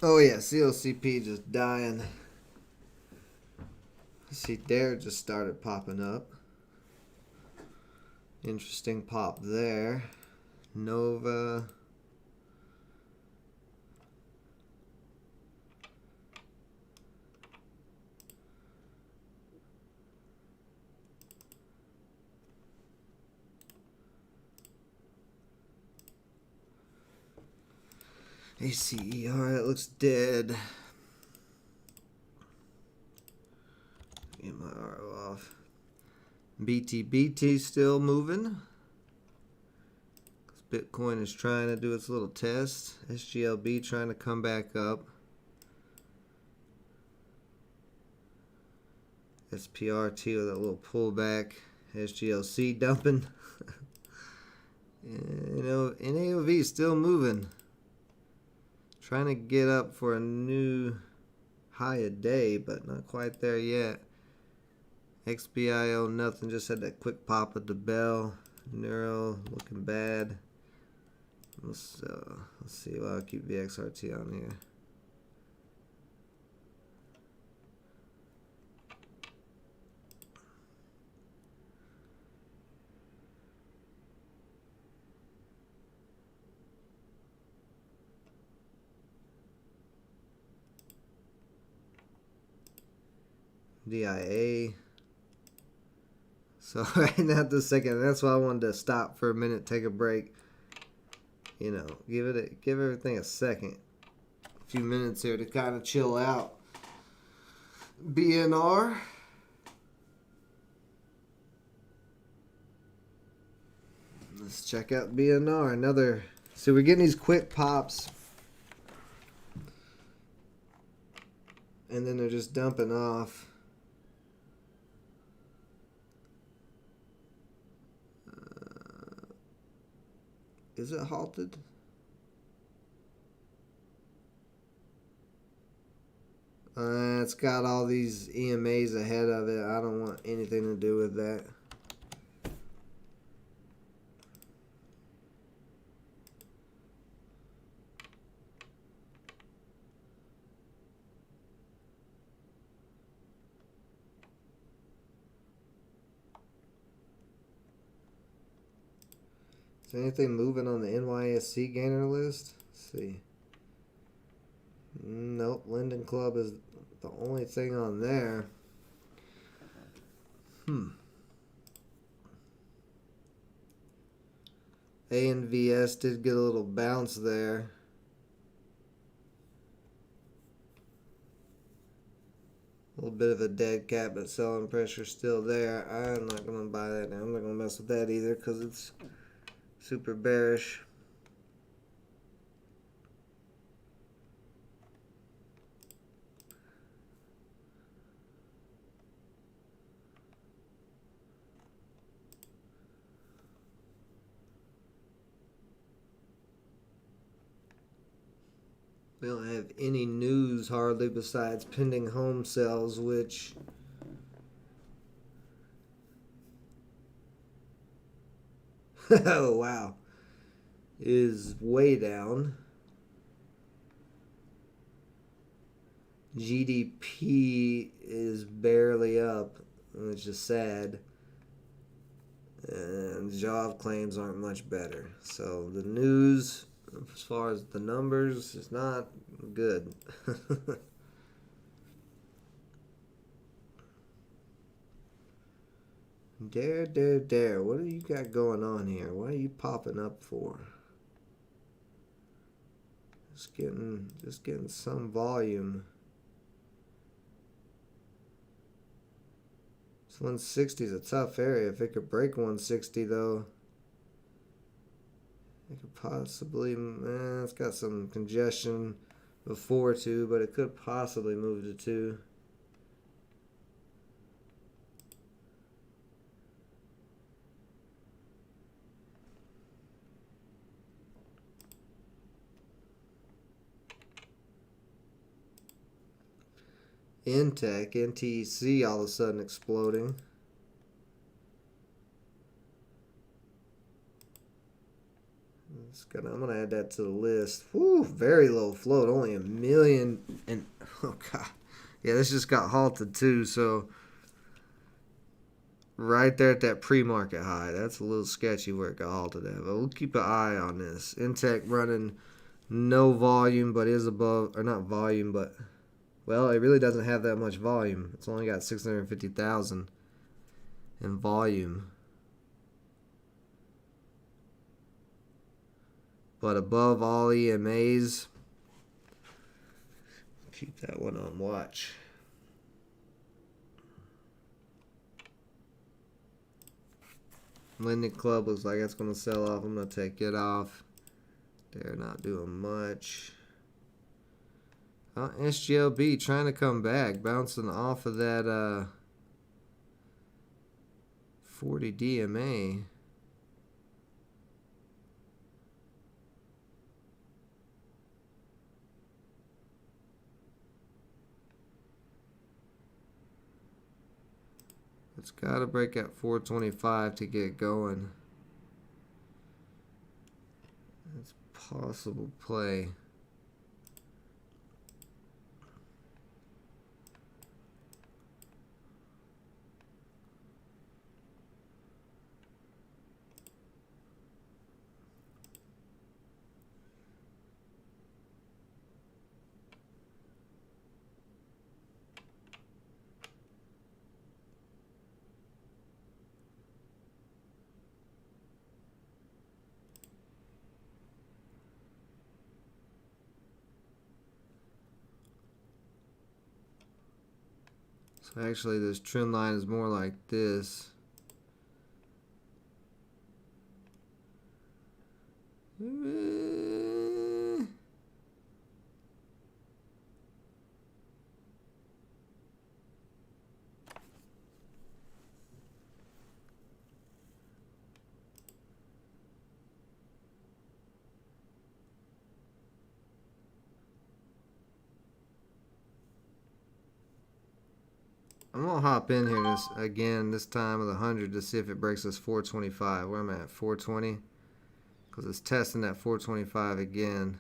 Oh yeah, COCP just dying. See, Dare just started popping up. Interesting pop there. Nova. ACER, that looks dead. Get my RO off. BTBT still moving. Bitcoin is trying to do its little test. SGLB trying to come back up. SPRT with a little pullback. SGLC dumping. You know, NAOV still moving. Trying to get up for a new high a day, but not quite there yet. XBIO, nothing. Just had that quick pop at the bell. Neuro looking bad. Let's see. Well, I'll keep VXRT on here. DIA. So right now at the second, that's why I wanted to stop for a minute, take a break. You know, give everything a second, a few minutes here to kind of chill out. BNR. Let's check out BNR. Another. So we're getting these quick pops, and then they're just dumping off. Is it halted? It's got all these EMAs ahead of it. I don't want anything to do with that. Is there anything moving on the NYSC gainer list? Let's see. Nope, Linden Club is the only thing on there. ANVS did get a little bounce there. A little bit of a dead cat, but selling pressure still there. I'm not going to buy that now. I'm not going to mess with that either because it's super bearish. We don't have any news hardly besides pending home sales, which oh wow, is way down. GDP is barely up, which is sad. And job claims aren't much better. So the news, as far as the numbers, is not good. Dare. What do you got going on here? What are you popping up for? Just getting some volume. This 160 is a tough area. If it could break 160 though, it could possibly, it's got some congestion before 2, but it could possibly move to 2. Intech, NTEC all of a sudden exploding. I'm gonna add that to the list. Whew, very low float, only 1 million. And oh god, yeah, this just got halted too. So right there at that pre-market high, that's a little sketchy where it got halted at. But we'll keep an eye on this. Intech running no volume, but is above, or not volume, but well, it really doesn't have that much volume. It's only got 650,000 in volume. But above all EMAs, keep that one on watch. Linden Club looks like it's going to sell off. I'm going to take it off. They're not doing much. SGLB trying to come back, bouncing off of that 40 DMA. It's got to break at 425 to get going. It's possible play. So actually this trend line is more like this. I'm gonna hop in here this time with 100 to see if it breaks this 425. Where am I at? 420, because it's testing that 425 again.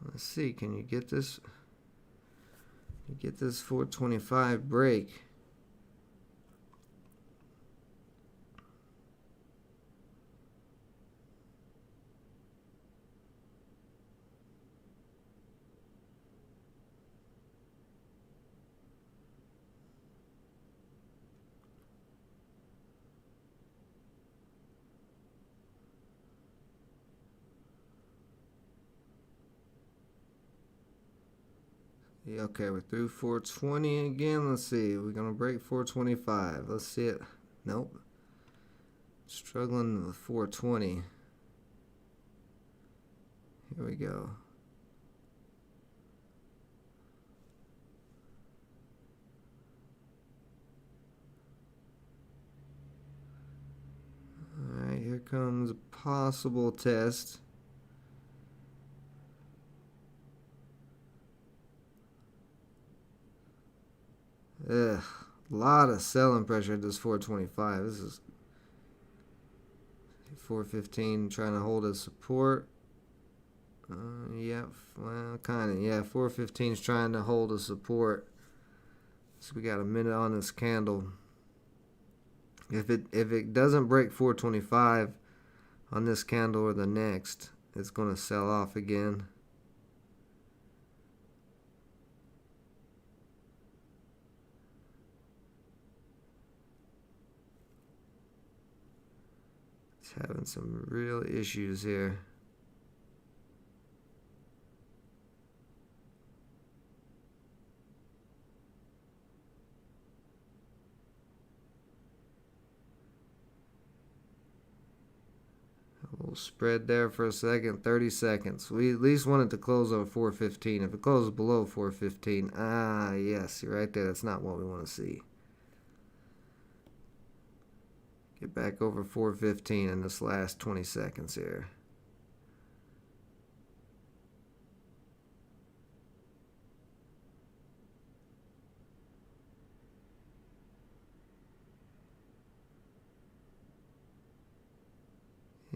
Let's see, can you get this? You get this 425 break. Yeah, okay, we're through 420 again. Let's see. We're going to break 425. Let's see it. Nope. Struggling with 420. Here we go. Alright, here comes a possible test. Ugh, a lot of selling pressure at this 425. This is 415 trying to hold as support. Yeah, well, kind of. Yeah, 415 is trying to hold a support. So we got a minute on this candle. If it doesn't break 425 on this candle or the next, it's going to sell off again. It's having some real issues here. Little spread there for a second, 30 seconds. We at least want it to close over 415. If it closes below 415, yes, you're right there. That's not what we want to see. Get back over 415 in this last 20 seconds here.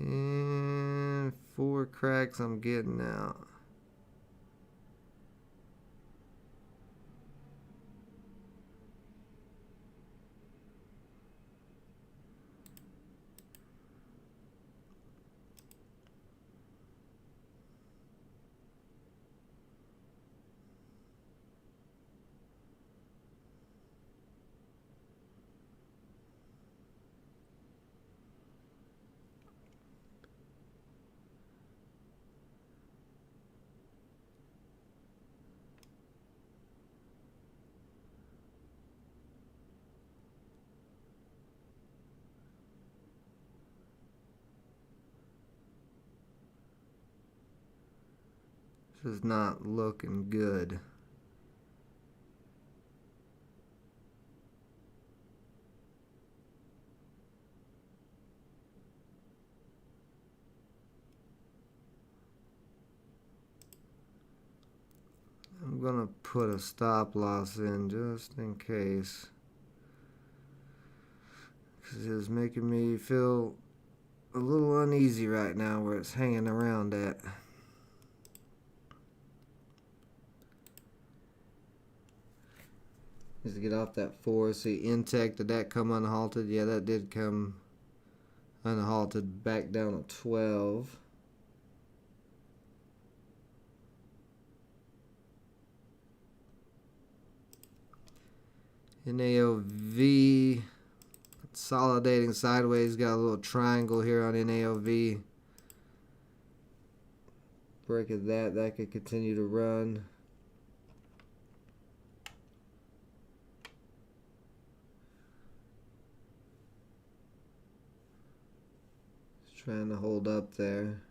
And 4 cracks I'm getting out. This is not looking good. I'm gonna put a stop loss in just in case, because it's making me feel a little uneasy right now where it's hanging around at. Needs to get off that 4. See, Intech, did that come unhalted? Yeah, that did come unhalted. Back down to 12. NAOV consolidating sideways. Got a little triangle here on NAOV. Break of that could continue to run. Trying to hold up there.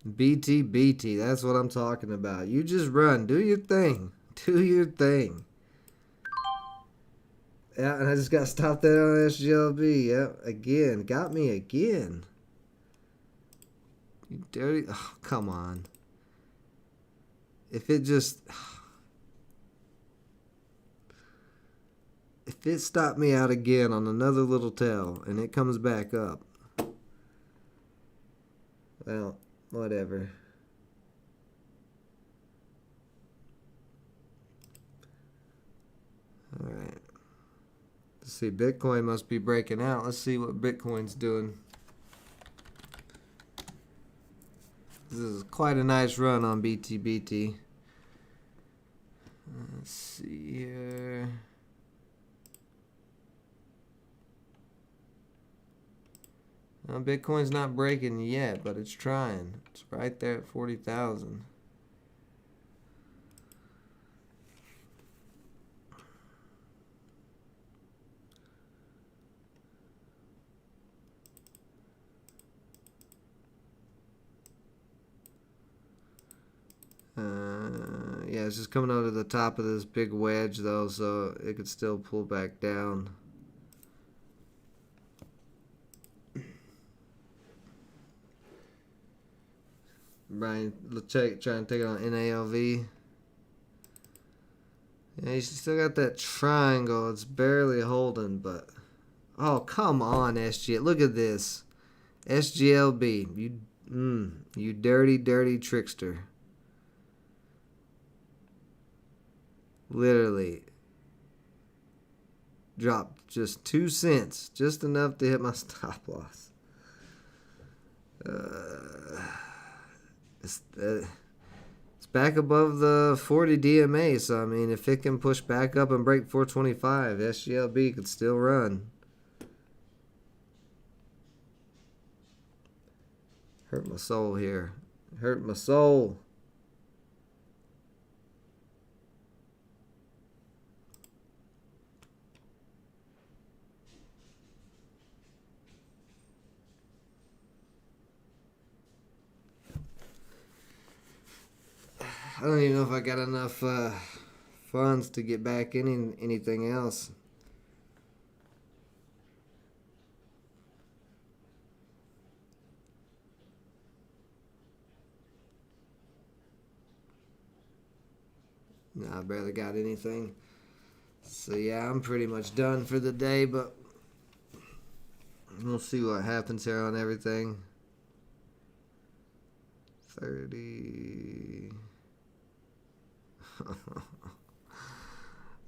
BT, that's what I'm talking about. You just run. Do your thing. Do your thing. Yeah, and I just got stopped there on SGLB. Yep, again. Got me again. You dirty. Oh, come on. If it just... If it stopped me out again on another little tail and it comes back up, well, whatever. Alright. Let's see, Bitcoin must be breaking out. Let's see what Bitcoin's doing. This is quite a nice run on BTBT. Let's see here. Now, Bitcoin's not breaking yet, but it's trying. It's right there at 40,000. Yeah, it's just coming out of the top of this big wedge, though, so it could still pull back down. Brian, let's try and take it on NALV. Yeah, you still got that triangle. It's barely holding, but... Oh, come on, SG. Look at this. SGLB. You dirty, dirty trickster. Literally. Dropped just 2 cents. Just enough to hit my stop loss. It's back above the 40 DMA, so I mean, if it can push back up and break 425, SGLB could still run. Hurt my soul here. Hurt my soul. I don't even know if I got enough funds to get back anything else. No, I barely got anything. So yeah, I'm pretty much done for the day, but we'll see what happens here on everything. 30.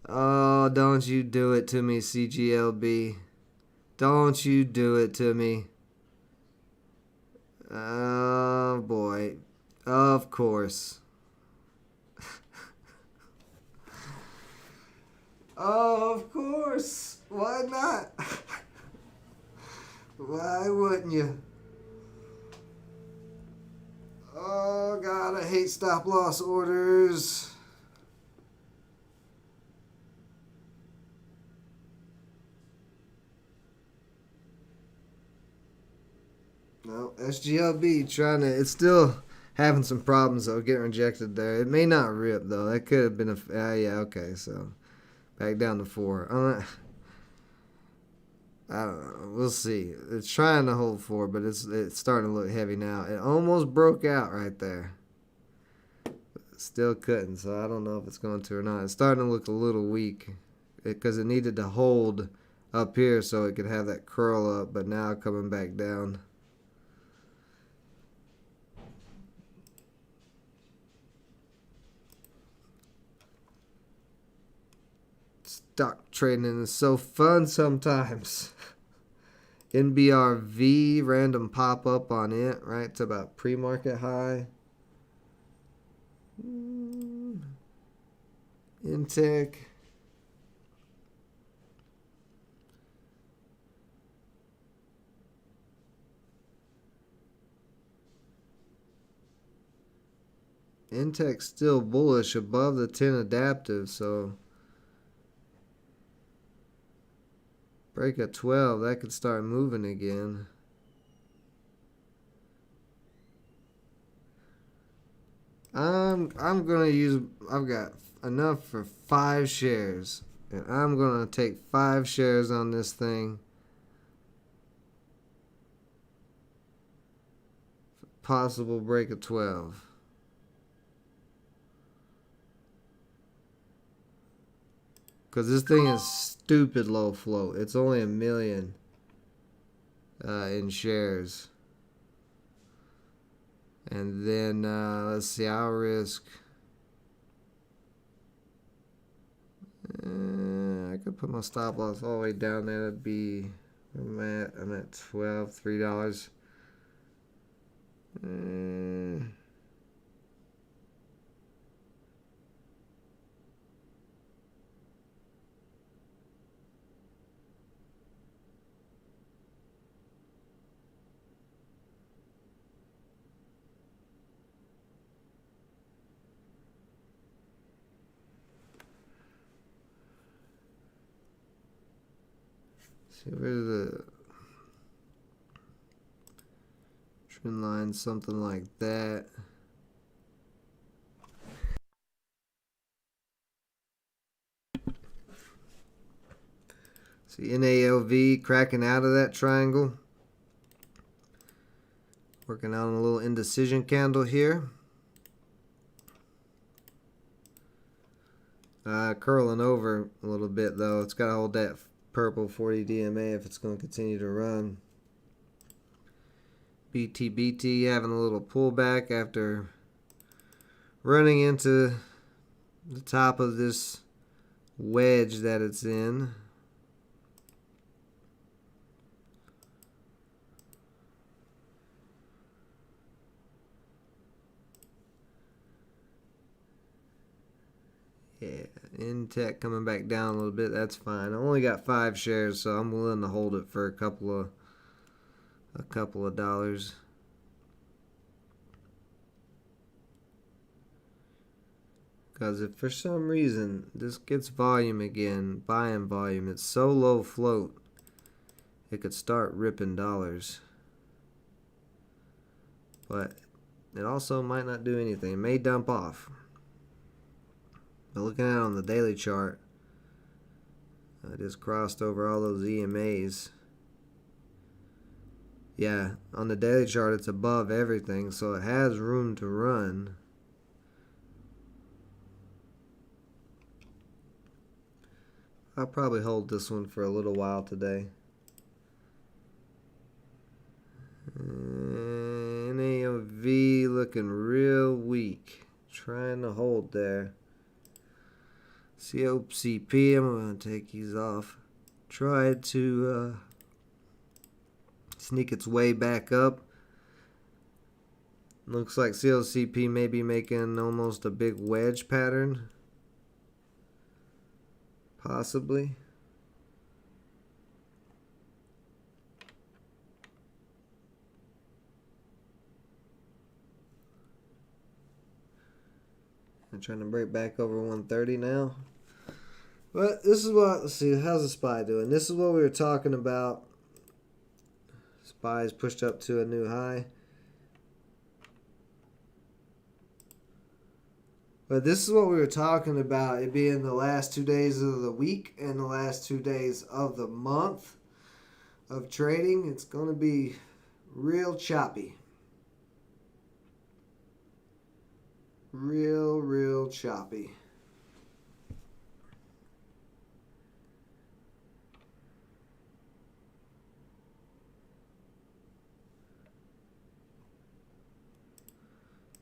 Oh, don't you do it to me, CGLB. Don't you do it to me. Oh, boy. Of course. Oh, of course. Why not? Why wouldn't you? Oh, God, I hate stop loss orders. No, SGLB trying to. It's still having some problems though. Getting rejected there. It may not rip though. That could have been a. Yeah, okay. So back down to 4. I don't know. We'll see. It's trying to hold 4, but it's starting to look heavy now. It almost broke out right there. Still couldn't. So I don't know if it's going to or not. It's starting to look a little weak because it needed to hold up here so it could have that curl up, but now coming back down. Stock trading is so fun sometimes. NBRV, random pop up on it, right to about pre-market high. Intech. Intech's still bullish above the 10 adaptive, so break at 12, that could start moving again. I'm gonna use. I've got enough for 5 shares, and I'm gonna take 5 shares on this thing. Possible break of 12. Because this thing is stupid low float. It's only 1 million in shares. And then, let's see, I'll risk. I could put my stop loss all the way down there. That'd be, I'm at 12, $3. See, where's the trend line? Something like that. See, NALV cracking out of that triangle. Working on a little indecision candle here. Curling over a little bit though. It's got to hold that purple 40 DMA if it's going to continue to run. BTBT having a little pullback after running into the top of this wedge that it's in. Yeah, Intech coming back down a little bit. That's fine. I only got 5 shares, so I'm willing to hold it for a couple of dollars. Because if for some reason this gets volume again, buying volume, it's so low float, it could start ripping dollars. But it also might not do anything. It may dump off. But looking at it on the daily chart, I just crossed over all those EMAs. Yeah, on the daily chart it's above everything, so it has room to run. I'll probably hold this one for a little while today. NAOV looking real weak. Trying to hold there. COCP, I'm going to take these off. Tried to sneak its way back up. Looks like COCP may be making almost a big wedge pattern. Possibly. I'm trying to break back over 130 now. But this is what, let's see, how's the SPY doing? This is what we were talking about. SPY is pushed up to a new high. But this is what we were talking about, it being the last 2 days of the week and the last 2 days of the month of trading. It's going to be real choppy. Real choppy.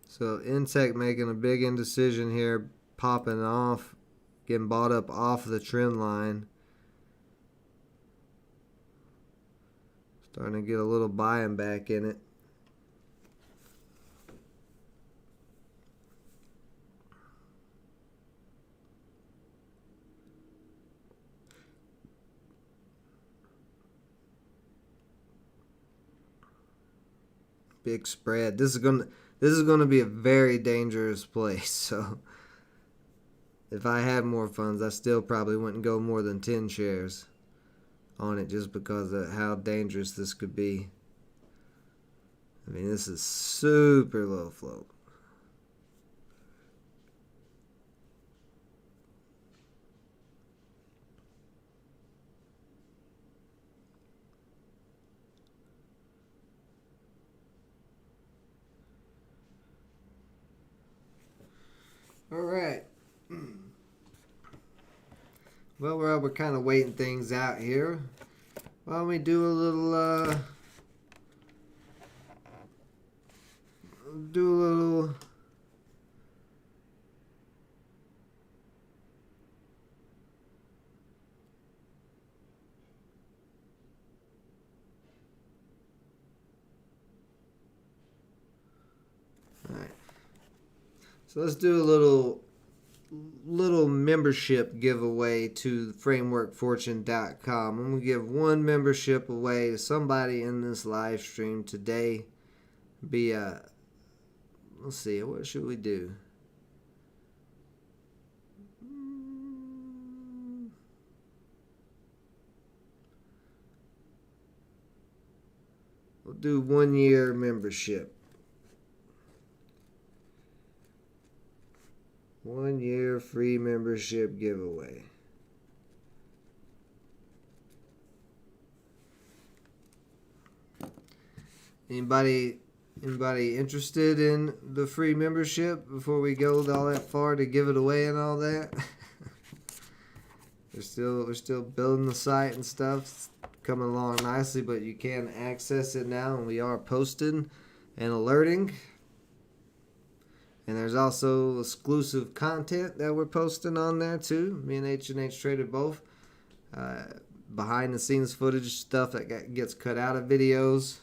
So Intech making a big indecision here, popping off, getting bought up off the trend line. Starting to get a little buying back in it. Big spread. This is gonna be a very dangerous place. So if I had more funds, I still probably wouldn't go more than 10 shares on it just because of how dangerous this could be. I mean, this is super low float. All right. Well, we're kind of waiting things out here. Why don't we do a little all right. So let's do a little membership giveaway to frameworkfortune.com. I'm going to give one membership away to somebody in this live stream today. Let's see, what should we do? We'll do 1 year membership. 1 year free membership giveaway. Anybody interested in the free membership before we go all that far to give it away and all that? We're still building the site and stuff. It's coming along nicely, but you can access it now, and we are posting and alerting. And there's also exclusive content that we're posting on there too. Me and H traded both. Behind the scenes footage, stuff that gets cut out of videos.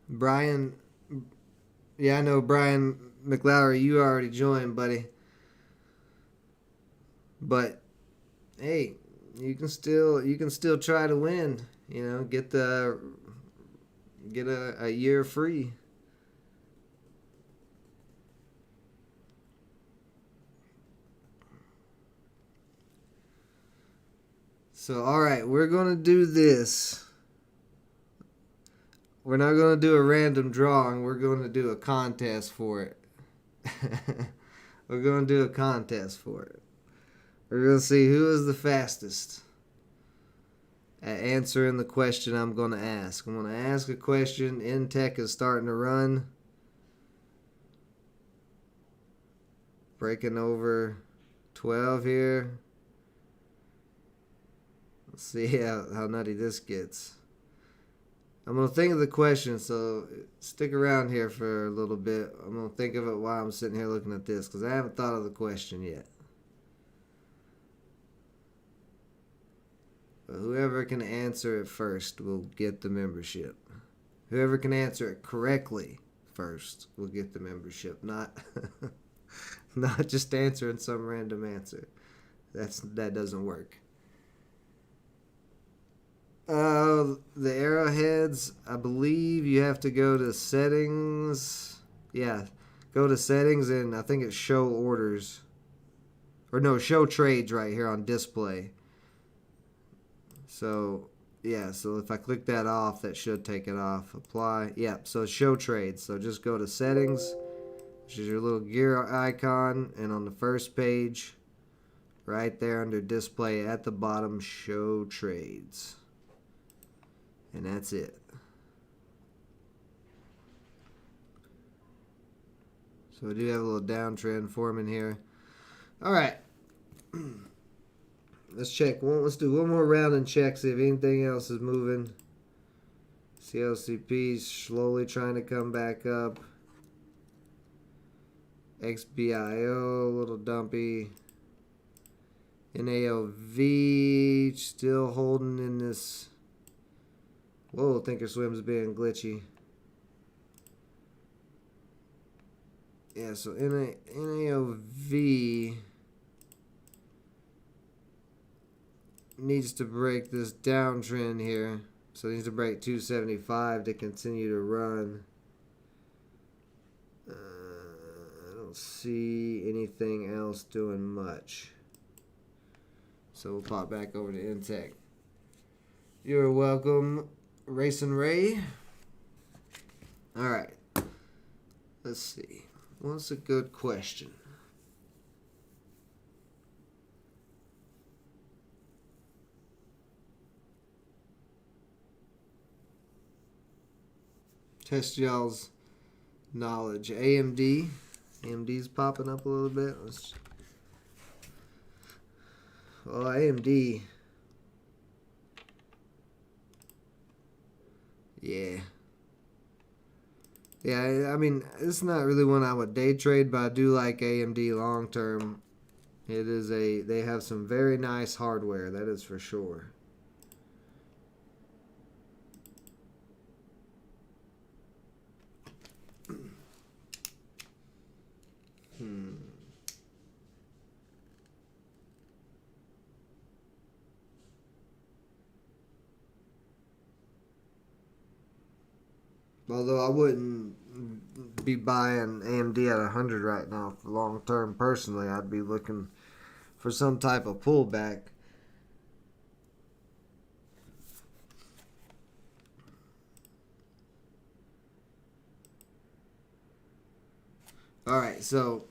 Brian, yeah, I know Brian McLaury, you already joined, buddy. But hey, you can still try to win. You know, get a year free. So all right, we're gonna do this. We're not going to do a random drawing. We're going to do a contest for it. We're going to do a contest for it. We're going to see who is the fastest at answering the question I'm going to ask. I'm going to ask a question. Intech is starting to run. Breaking over 12 here. Let's see how nutty this gets. I'm going to think of the question, so stick around here for a little bit. I'm going to think of it while I'm sitting here looking at this, because I haven't thought of the question yet. But whoever can answer it first will get the membership. Whoever can answer it correctly first will get the membership, not not just answering some random answer. That doesn't work. The arrowheads, I believe you have to go to settings. Yeah, go to settings and I think it's show orders. Or no, show trades right here on display. So, yeah, so if I click that off, that should take it off. Apply. Yeah, so show trades. So just go to settings, which is your little gear icon, and on the first page, right there under display at the bottom, show trades. And that's it. So we do have a little downtrend forming here. All right. Let's check. Let's do one more round and check, see if anything else is moving. CLCP slowly trying to come back up. XBIO, a little dumpy. NAOV still holding in this. Whoa, Thinkorswim's being glitchy. Yeah, so NAOV needs to break this downtrend here. So it needs to break 275 to continue to run. I don't see anything else doing much. So we'll pop back over to Intech. You're welcome, Racing Ray. All right. Let's see. What's a good question? Test y'all's knowledge. AMD. AMD's popping up a little bit. Well, AMD. Yeah. Yeah, I mean, it's not really one I would day trade, but I do like AMD long term. They have some very nice hardware, that is for sure. Although I wouldn't be buying AMD at 100 right now for long term personally. I'd be looking for some type of pullback. Alright, so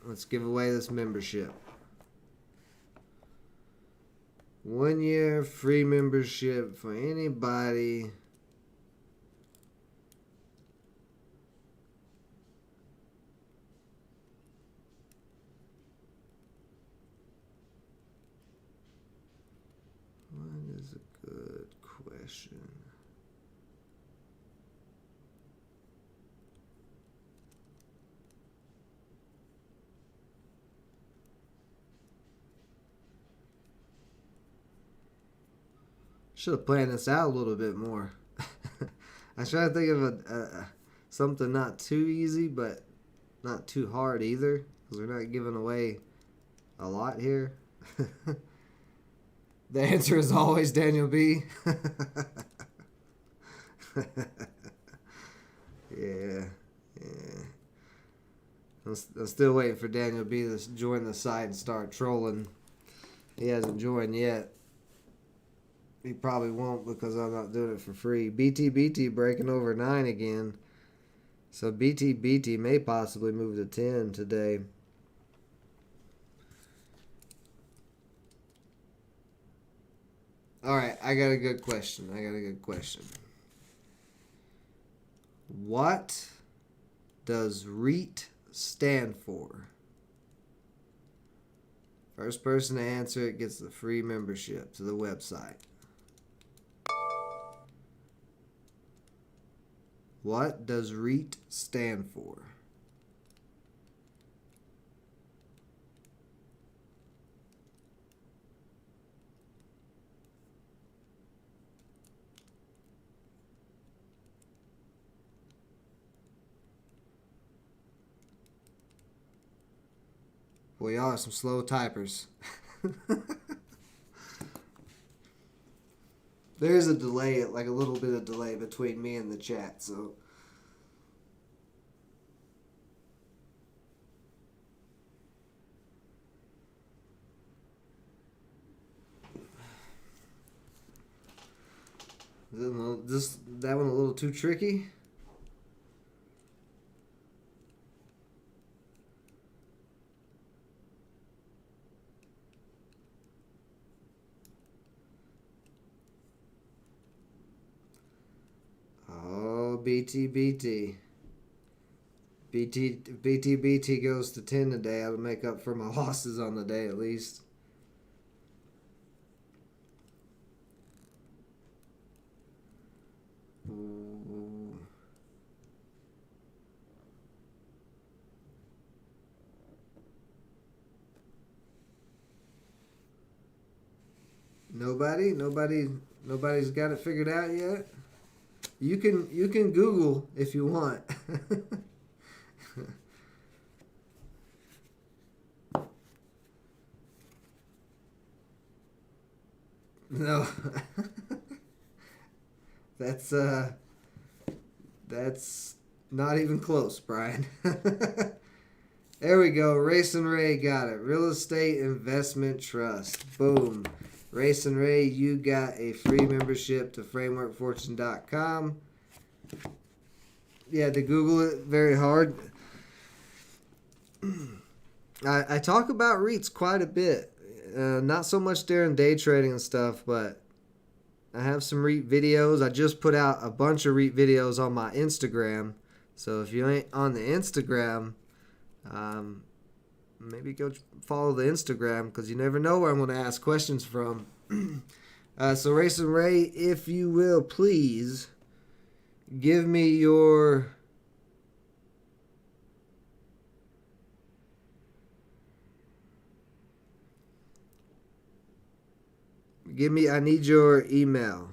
let's give away this membership. 1 year free membership for anybody. What is a good question? Should have planned this out a little bit more. I try to think of something not too easy, but not too hard either, because we're not giving away a lot here. The answer is always Daniel B. Yeah. I'm still waiting for Daniel B to join the site and start trolling. He hasn't joined yet. He probably won't because I'm not doing it for free. BT breaking over 9 again. So BT may possibly move to 10 today. All right, I got a good question. What does REIT stand for? First person to answer it gets the free membership to the website. What does REIT stand for? Boy, y'all are some slow typers. There's a delay, like a little bit of delay between me and the chat, so. That one a little too tricky? Oh, BT. BT goes to 10 today. That'll make up for my losses on the day at least. Ooh. Nobody's got it figured out yet. You can Google if you want. No. That's not even close, Brian. There we go. Race and Ray got it. Real Estate Investment Trust. Boom. Race and Ray, you got a free membership to frameworkfortune.com. You had to Google it very hard. I talk about REITs quite a bit. Not so much during day trading and stuff, but I have some REIT videos. I just put out a bunch of REIT videos on my Instagram. So if you ain't on the Instagram, maybe go follow the Instagram because you never know where I'm going to ask questions from. So Race and Ray, if you will, please give me your I need your email.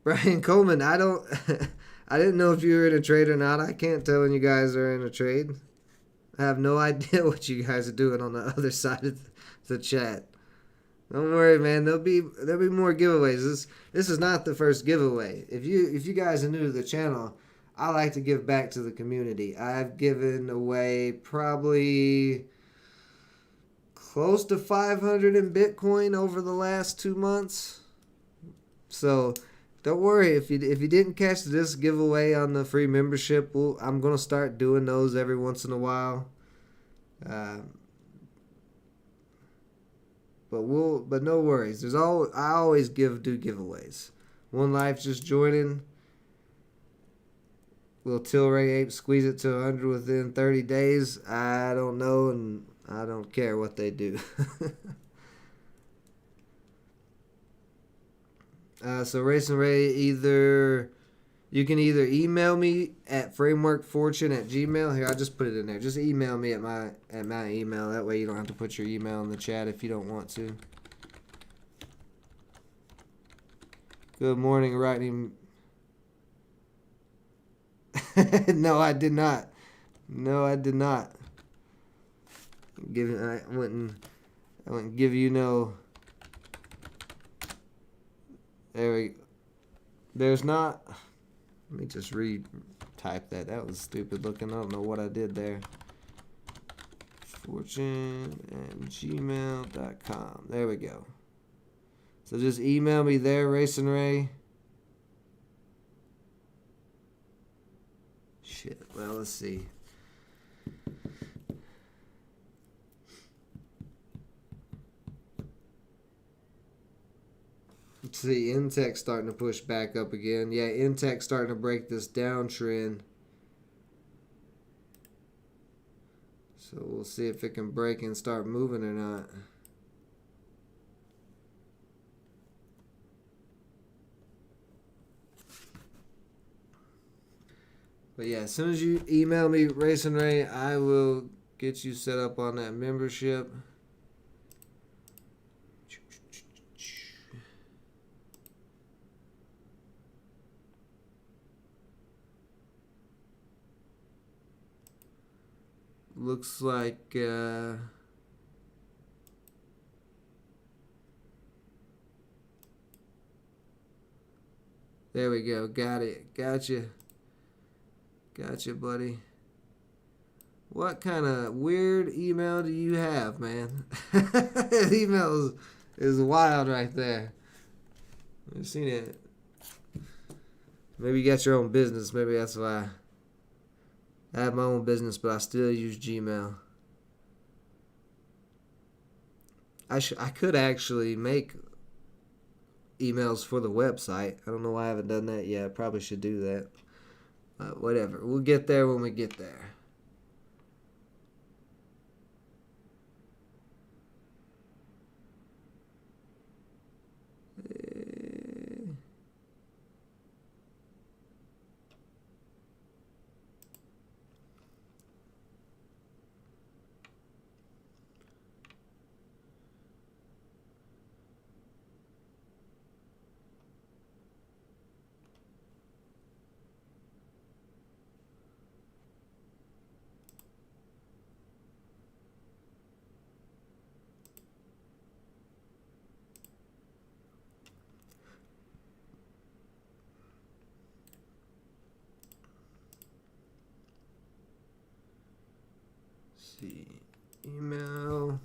Brian Coleman, I didn't know if you were in a trade or not. I can't tell when you guys are in a trade. I have no idea what you guys are doing on the other side of the chat. Don't worry, man. There'll be more giveaways. This is not the first giveaway. If you guys are new to the channel, I like to give back to the community. I've given away probably close to 500 in Bitcoin over the last 2 months. So don't worry if you didn't catch this giveaway on the free membership. I'm gonna start doing those every once in a while. But no worries. I always do giveaways. One Life just joining. Will Tilray Ape squeeze it to 100 within 30 days? I don't know, and I don't care what they do. So Race and Ray, you can either email me at frameworkfortune@gmail. Here, I just put it in there. Just email me at my email. That way you don't have to put your email in the chat if you don't want to. Good morning, Rodney. No, I did not. I wouldn't give you no. There's not. Let me just type that. That was stupid looking. I don't know what I did there. fortune@gmail.com. There we go. So just email me there, Racing Ray. Shit. Well, let's see. Let's see. Intech starting to push back up again. Yeah, Intech starting to break this downtrend. So we'll see if it can break and start moving or not. But yeah, as soon as you email me, Racing Ray, I will get you set up on that membership. Looks like there we go. Got it. Gotcha. Gotcha, buddy. What kind of weird email do you have, man? That email is wild right there. I've seen it. Maybe you got your own business. Maybe that's why. I have my own business, but I still use Gmail. I could actually make emails for the website. I don't know why I haven't done that yet. Probably should do that. Whatever. We'll get there when we get there. See, email.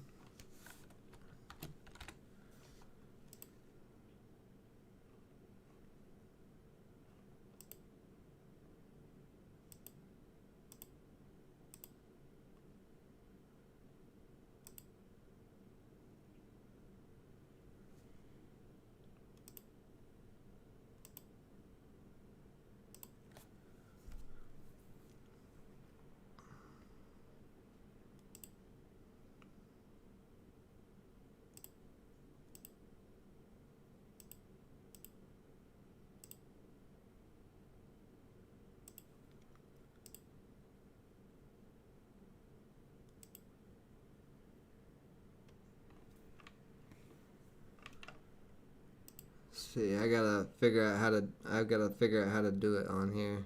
See, I gotta figure out how to. I've gotta figure out how to do it on here.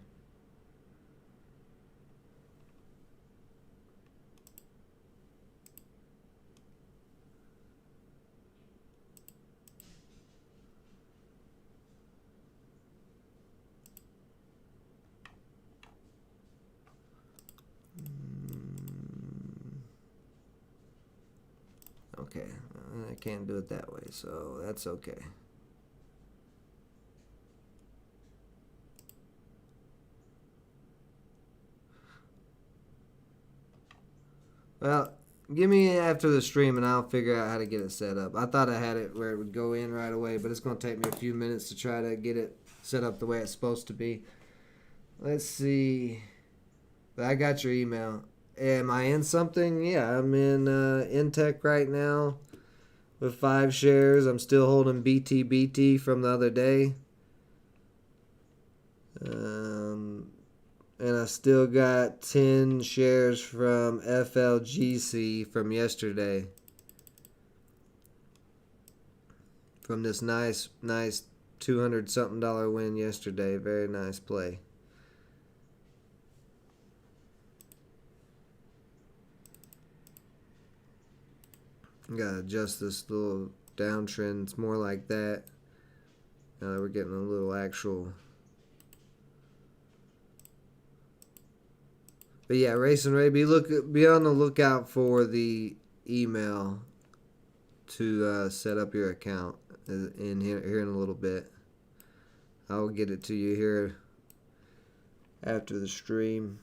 Okay, I can't do it that way, so that's okay. Well, give me after the stream and I'll figure out how to get it set up. I thought I had it where it would go in right away, but it's going to take me a few minutes to try to get it set up the way it's supposed to be. Let's see. I got your email. Am I in something? Yeah, I'm in Intech right now with 5 shares. I'm still holding BTBT from the other day. And I still got 10 shares from FLGC from yesterday. From this nice $200-something win yesterday. Very nice play. Gotta adjust this little downtrend. It's more like that. Now that we're getting a little actual But yeah, Racing Ray, be on the lookout for the email to set up your account in here in a little bit. I'll get it to you here after the stream.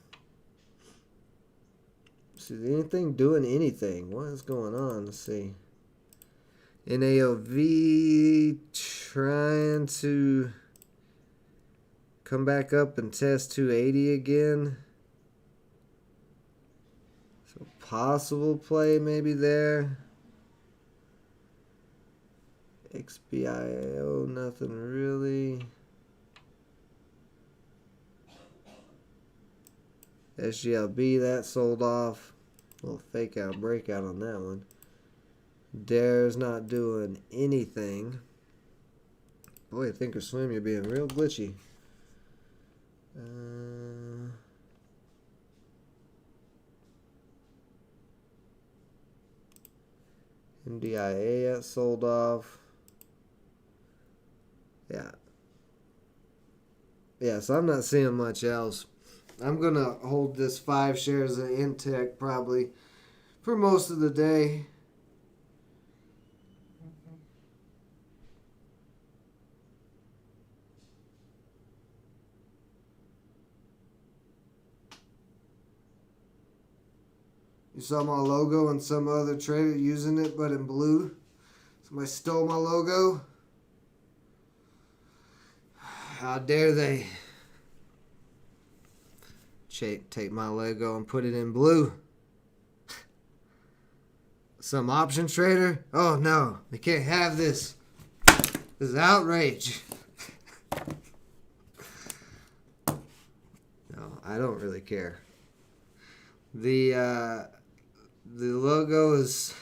See, anything doing anything? What is going on? Let's see. NAOV trying to come back up and test 280 again. So possible play maybe there. XBIO, nothing really. SGLB, that sold off. A little fake out breakout on that one. Dare's not doing anything. Boy, Thinkorswim, you're being real glitchy. MDIA, that sold off. Yeah, so I'm not seeing much else. I'm going to hold this 5 shares of Intech probably for most of the day. You saw my logo and some other trader using it, but in blue. Somebody stole my logo. How dare they take my logo and put it in blue? Some option trader? Oh no, they can't have this. This is outrage. No, I don't really care. The logo is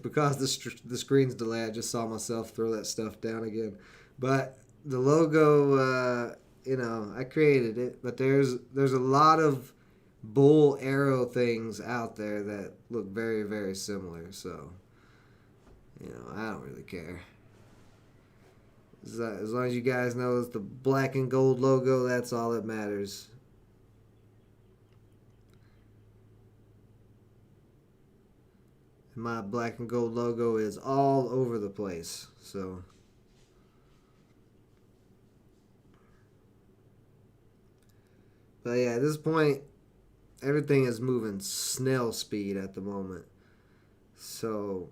because the screen's delayed, I just saw myself throw that stuff down again. But the logo, I created it, but there's a lot of bull arrow things out there that look very, very similar. So, I don't really care. As long as you guys know it's the black and gold logo, that's all that matters. My black and gold logo is all over the place. So, but yeah, at this point, everything is moving snail speed at the moment. So,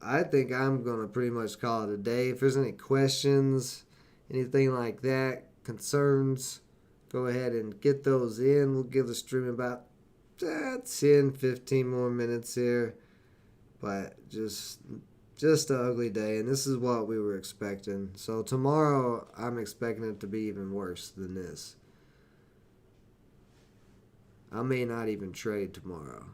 I think I'm going to pretty much call it a day. If there's any questions, anything like that, concerns, go ahead and get those in. We'll give the stream about 10, 15 more minutes here. But just an ugly day, and this is what we were expecting. So tomorrow, I'm expecting it to be even worse than this. I may not even trade tomorrow.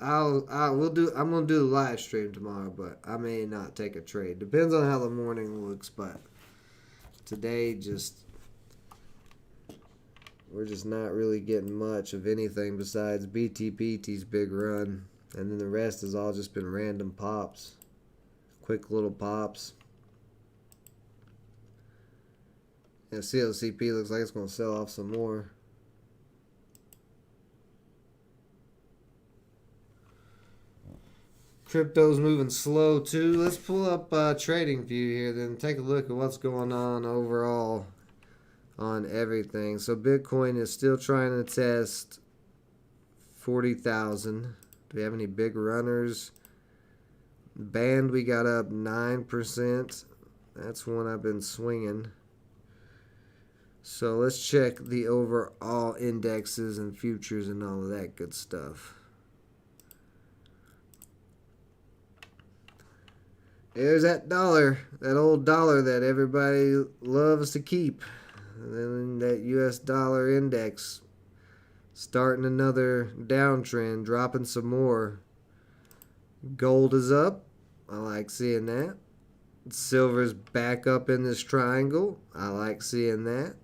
I'm gonna do the live stream tomorrow, but I may not take a trade. Depends on how the morning looks, but today we're just not really getting much of anything besides BTPT's big run. And then the rest has all just been random pops. Quick little pops. And CLCP looks like it's going to sell off some more. Crypto's moving slow too. Let's pull up TradingView here, then take a look at what's going on overall on everything. So Bitcoin is still trying to test 40,000. Do we have any big runners? Band, we got up 9%. That's one I've been swinging. So let's check the overall indexes and futures and all of that good stuff. There's that dollar, that old dollar that everybody loves to keep. And then that US dollar index starting another downtrend, dropping some more. Gold is up. I like seeing that. Silver's back up in this triangle. I like seeing that.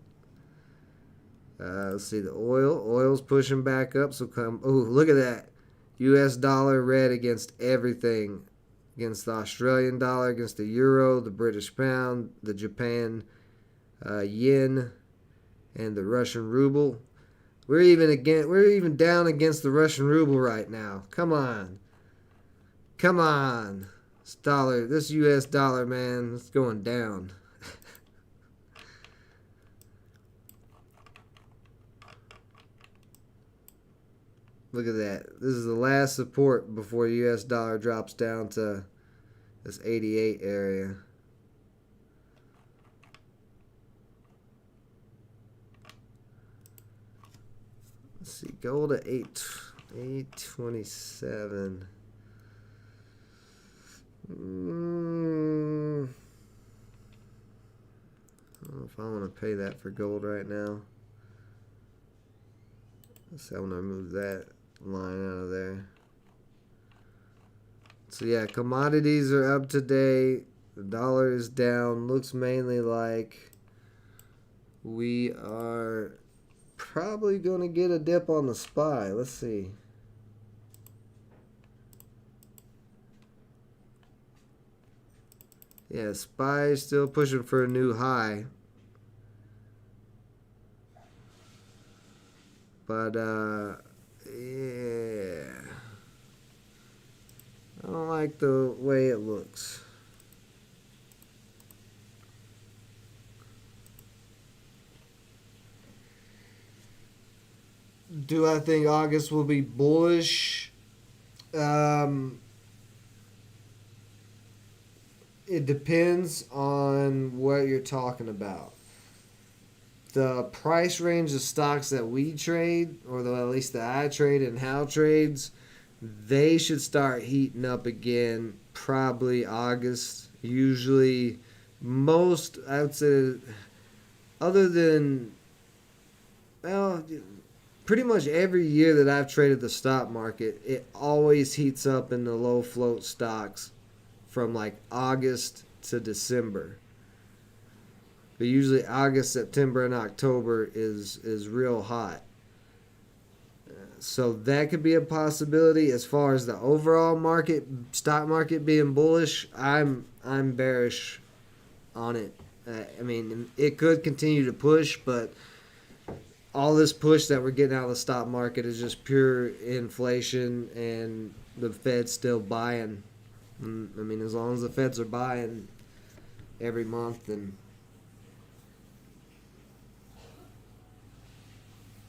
Let's see the oil. Oil's pushing back up. So come. Oh, look at that. US dollar red against everything. Against the Australian dollar, against the euro, the British pound, the Japan yen. and the Russian ruble. We're even down against the Russian ruble right now. Come on. Come on. This US dollar, man, it's going down. Look at that. This is the last support before US dollar drops down to this 88 area. Let's see, gold at 827. I don't know if I want to pay that for gold right now. Let's see, I want to move that line out of there. So yeah, commodities are up today. The dollar is down. Looks mainly like we are probably going to get a dip on the SPY. Let's see. Yeah, SPY is still pushing for a new high. But, yeah. I don't like the way it looks. Do I think August will be bullish? It depends on what you're talking about. The price range of stocks that we trade, or at least that I trade and Hal trades, they should start heating up again probably August. Usually most, I would say, other than, well, pretty much every year that I've traded the stock market, it always heats up in the low float stocks from like August to December. But usually August, September, and October is real hot. So that could be a possibility. As far as the overall market, stock market being bullish, I'm bearish on it. I mean, it could continue to push, but all this push that we're getting out of the stock market is just pure inflation, and the Fed's still buying. I mean, as long as the Feds are buying every month, then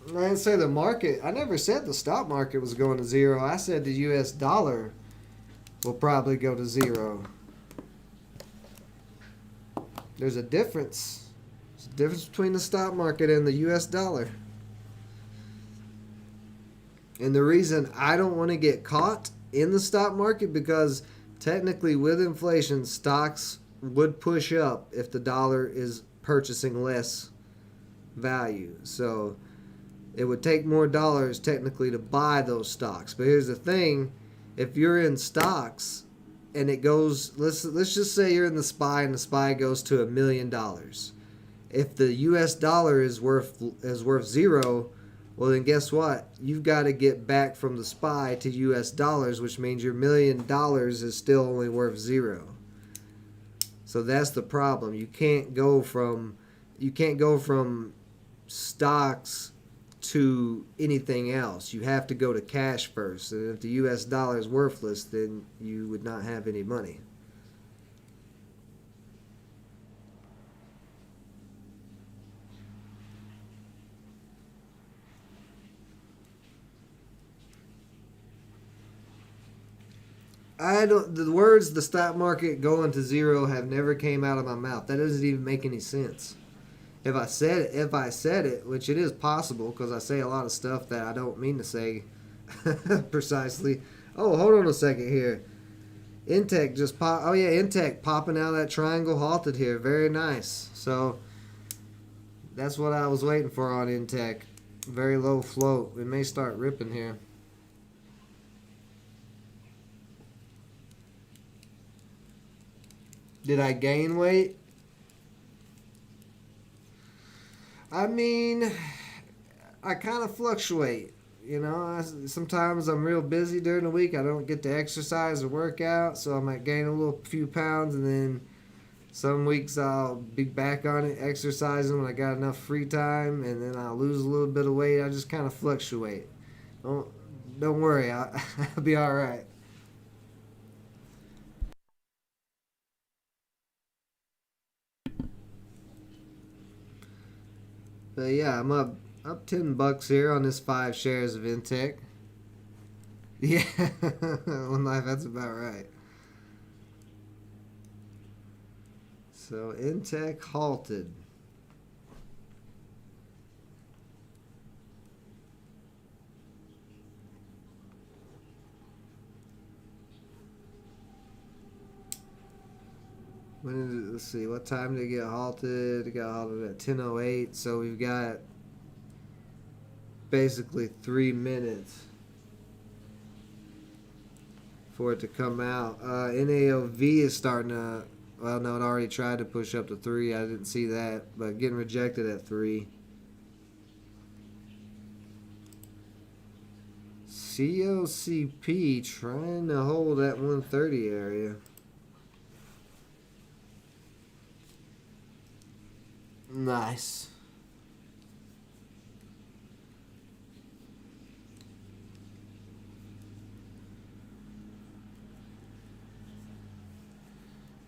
I didn't say the market. I never said the stock market was going to zero. I said the U.S. dollar will probably go to zero. There's a difference. There's a difference between the stock market and the U.S. dollar. And the reason I don't want to get caught in the stock market, because technically with inflation, stocks would push up if the dollar is purchasing less value. So it would take more dollars technically to buy those stocks. But here's the thing, if you're in stocks and it goes, let's just say you're in the SPY and the SPY goes to $1 million. If the US dollar is worth zero, well then guess what? You've got to get back from the SPY to US dollars, which means your $1 million is still only worth zero. So that's the problem. You can't go from stocks to anything else. You have to go to cash first. And if the US dollar is worthless, then you would not have any money. The words "the stock market going to zero" have never came out of my mouth. That doesn't even make any sense. If I said it, which it is possible, because I say a lot of stuff that I don't mean to say precisely. Oh, hold on a second here. Intech just pop. Oh yeah, Intech popping out of that triangle, halted here. Very nice. So that's what I was waiting for on Intech. Very low float. We may start ripping here. Did I gain weight? I mean, I kind of fluctuate. You know, sometimes I'm real busy during the week. I don't get to exercise or work out, so I might gain a few pounds, and then Some weeks I'll be back on it, exercising when I got enough free time, and then I'll lose a little bit of weight. I just kind of fluctuate. Don't don't worry, I'll be all right. But yeah, I'm up $10 here on this 5 shares of Intech. Yeah, one life. That's about right. So Intech halted. Let's see, what time did it get halted? It got halted at 10:08. So we've got basically 3 minutes for it to come out. NAOV is starting to. Well, no, it already tried to push up to 3. I didn't see that, but getting rejected at 3. COCP trying to hold that 130 area. Nice.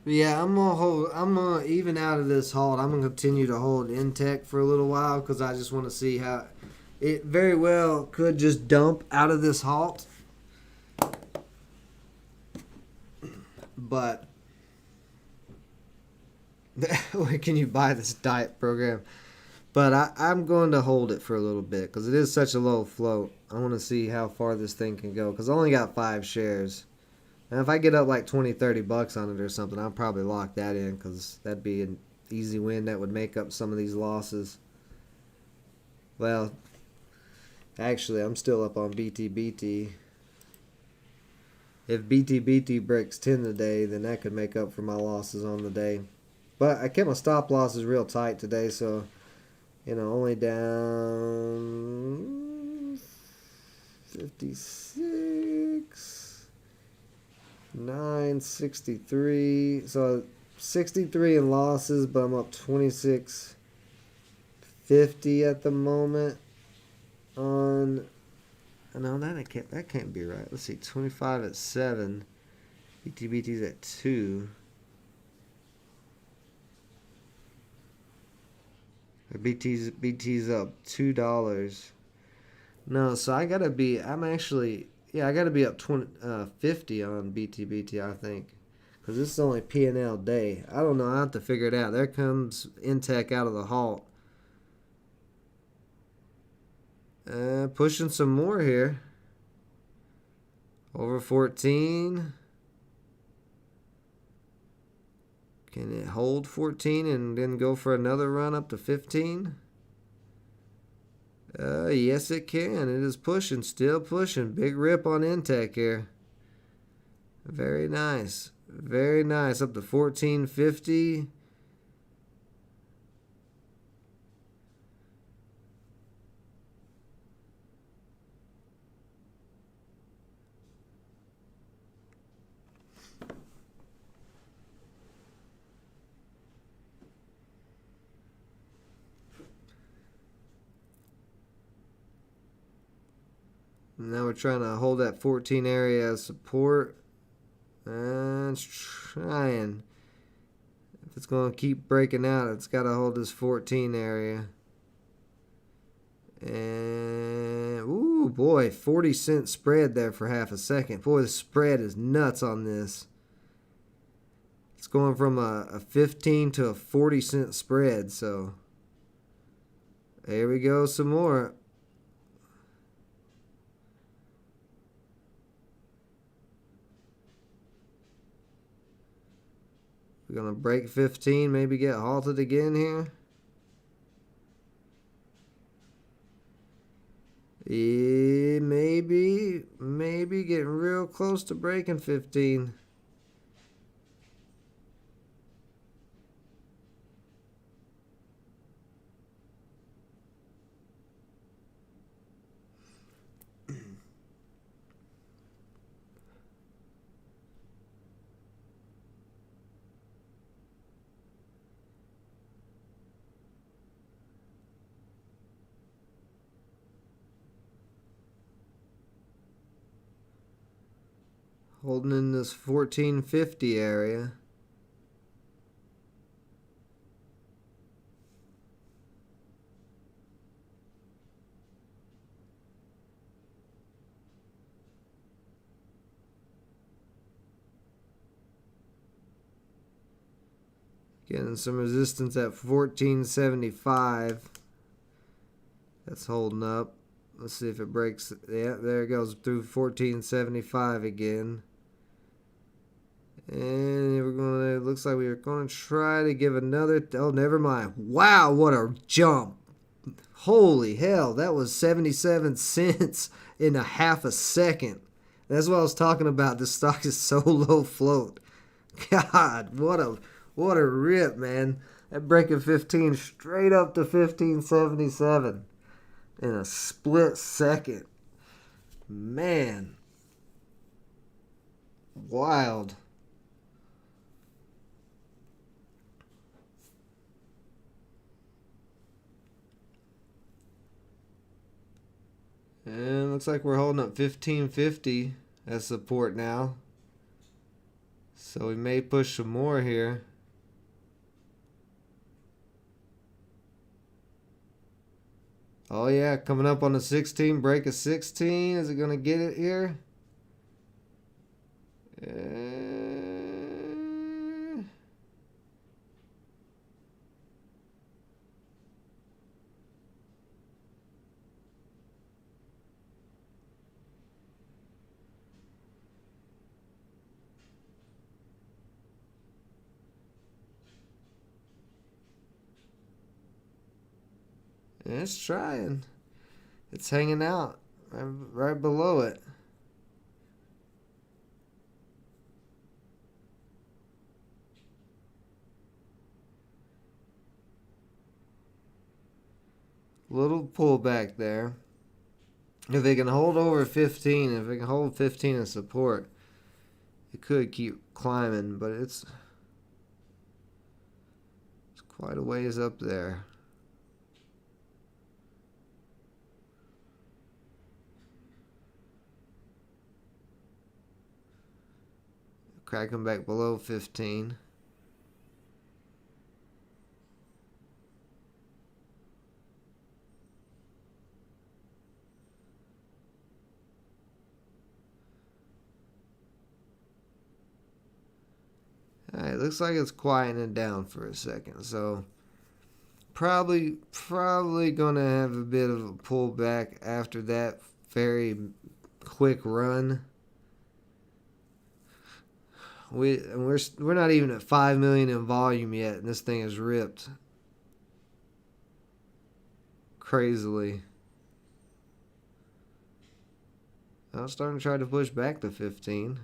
Yeah, I'm gonna hold. I'm gonna even out of this hold. I'm gonna continue to hold Intech for a little while because I just want to see how it very well could just dump out of this halt. But where can you buy this diet program? But I'm going to hold it for a little bit because it is such a low float. I want to see how far this thing can go because I only got 5 shares. And if I get up like 20, $30 on it or something, I'll probably lock that in because that'd be an easy win that would make up some of these losses. Well, actually, I'm still up on BTBT. If BTBT breaks 10 today, then that could make up for my losses on the day. But I kept my stop losses real tight today, so, only down 56, 963. So 63 in losses, but I'm up 26.50 at the moment on. No, that can't be right. Let's see, 25 at 7. BTBT's at 2. BT's up $2. No, so I gotta be. I gotta be up 50 on BTBT. I think because this is only P&L day. I don't know. I have to figure it out. There comes Intech out of the halt. Pushing some more here. Over 14. Can it hold 14 and then go for another run up to 15? Yes, it can. It is pushing, still pushing. Big rip on Intech here. Very nice. Very nice. Up to 14.50. Now we're trying to hold that 14 area as support. And it's trying. If it's going to keep breaking out, it's got to hold this 14 area. And, ooh, boy, 40-cent spread there for half a second. Boy, the spread is nuts on this. It's going from a 15 to a 40-cent spread, so there we go, some more. We're going to break 15, maybe get halted again here. Yeah, maybe getting real close to breaking 15. holding in this 1450 area. Getting some resistance at 1475. That's holding up. Let's see if it breaks. Yeah, there it goes through 1475 again. And we're gonna. It looks like we are gonna try to give another. Oh, never mind. Wow, what a jump! Holy hell, that was 77 cents in a half a second. That's what I was talking about. The stock is so low float. God, what a rip, man. That breaking 15 straight up to 1577 in a split second. Man. Wild. And looks like we're holding up 1550 as support now. So we may push some more here. Oh yeah, coming up on the 16, break of 16. Is it going to get it here? It's trying. It's hanging out right below it. Little pullback there. If they can hold over 15, if they can hold 15 in support, it could keep climbing, but it's quite a ways up there. Cracking back below 15. Alright, looks like it's quieting down for a second. So probably gonna have a bit of a pullback after that very quick run. We're not even at 5 million in volume yet, and this thing is ripped crazily. I'm starting to try to push back to 15.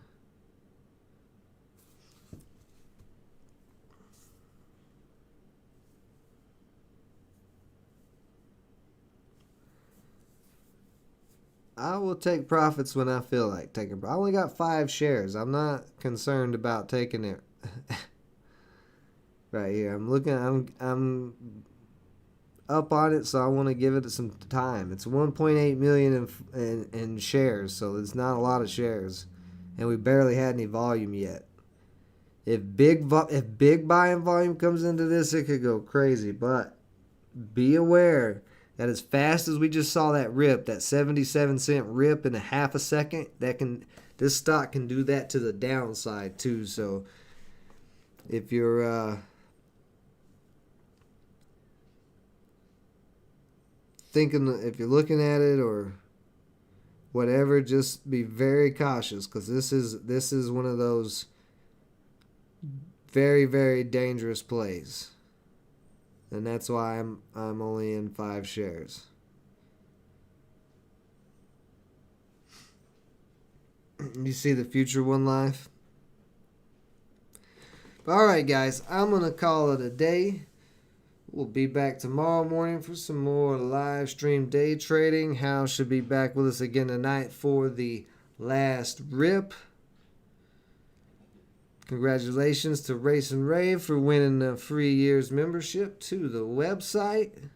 I will take profits when I feel like taking. I only got 5 shares. I'm not concerned about taking it right here. I'm up on it, so I want to give it some time. It's 1.8 million in shares, so it's not a lot of shares, and we barely had any volume yet. If big buying volume comes into this, it could go crazy. But be aware that as fast as we just saw that rip, that 77-cent rip in a half a second, this stock can do that to the downside too. So if you're if you're looking at it or whatever, just be very cautious, because this is one of those very, very dangerous plays. And that's why I'm only in 5 shares. You see the future one live? Alright guys, I'm going to call it a day. We'll be back tomorrow morning for some more live stream day trading. Hal should be back with us again tonight for the last rip. Congratulations to Race and Rave for winning a free year's membership to the website.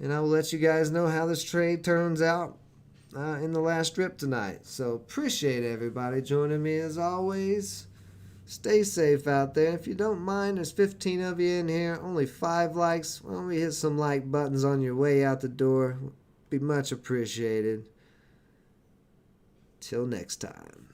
And I will let you guys know how this trade turns out in the last strip tonight. So appreciate everybody joining me as always. Stay safe out there. If you don't mind, there's 15 of you in here, only 5 likes. Why don't we hit some like buttons on your way out the door? Be much appreciated. Till next time.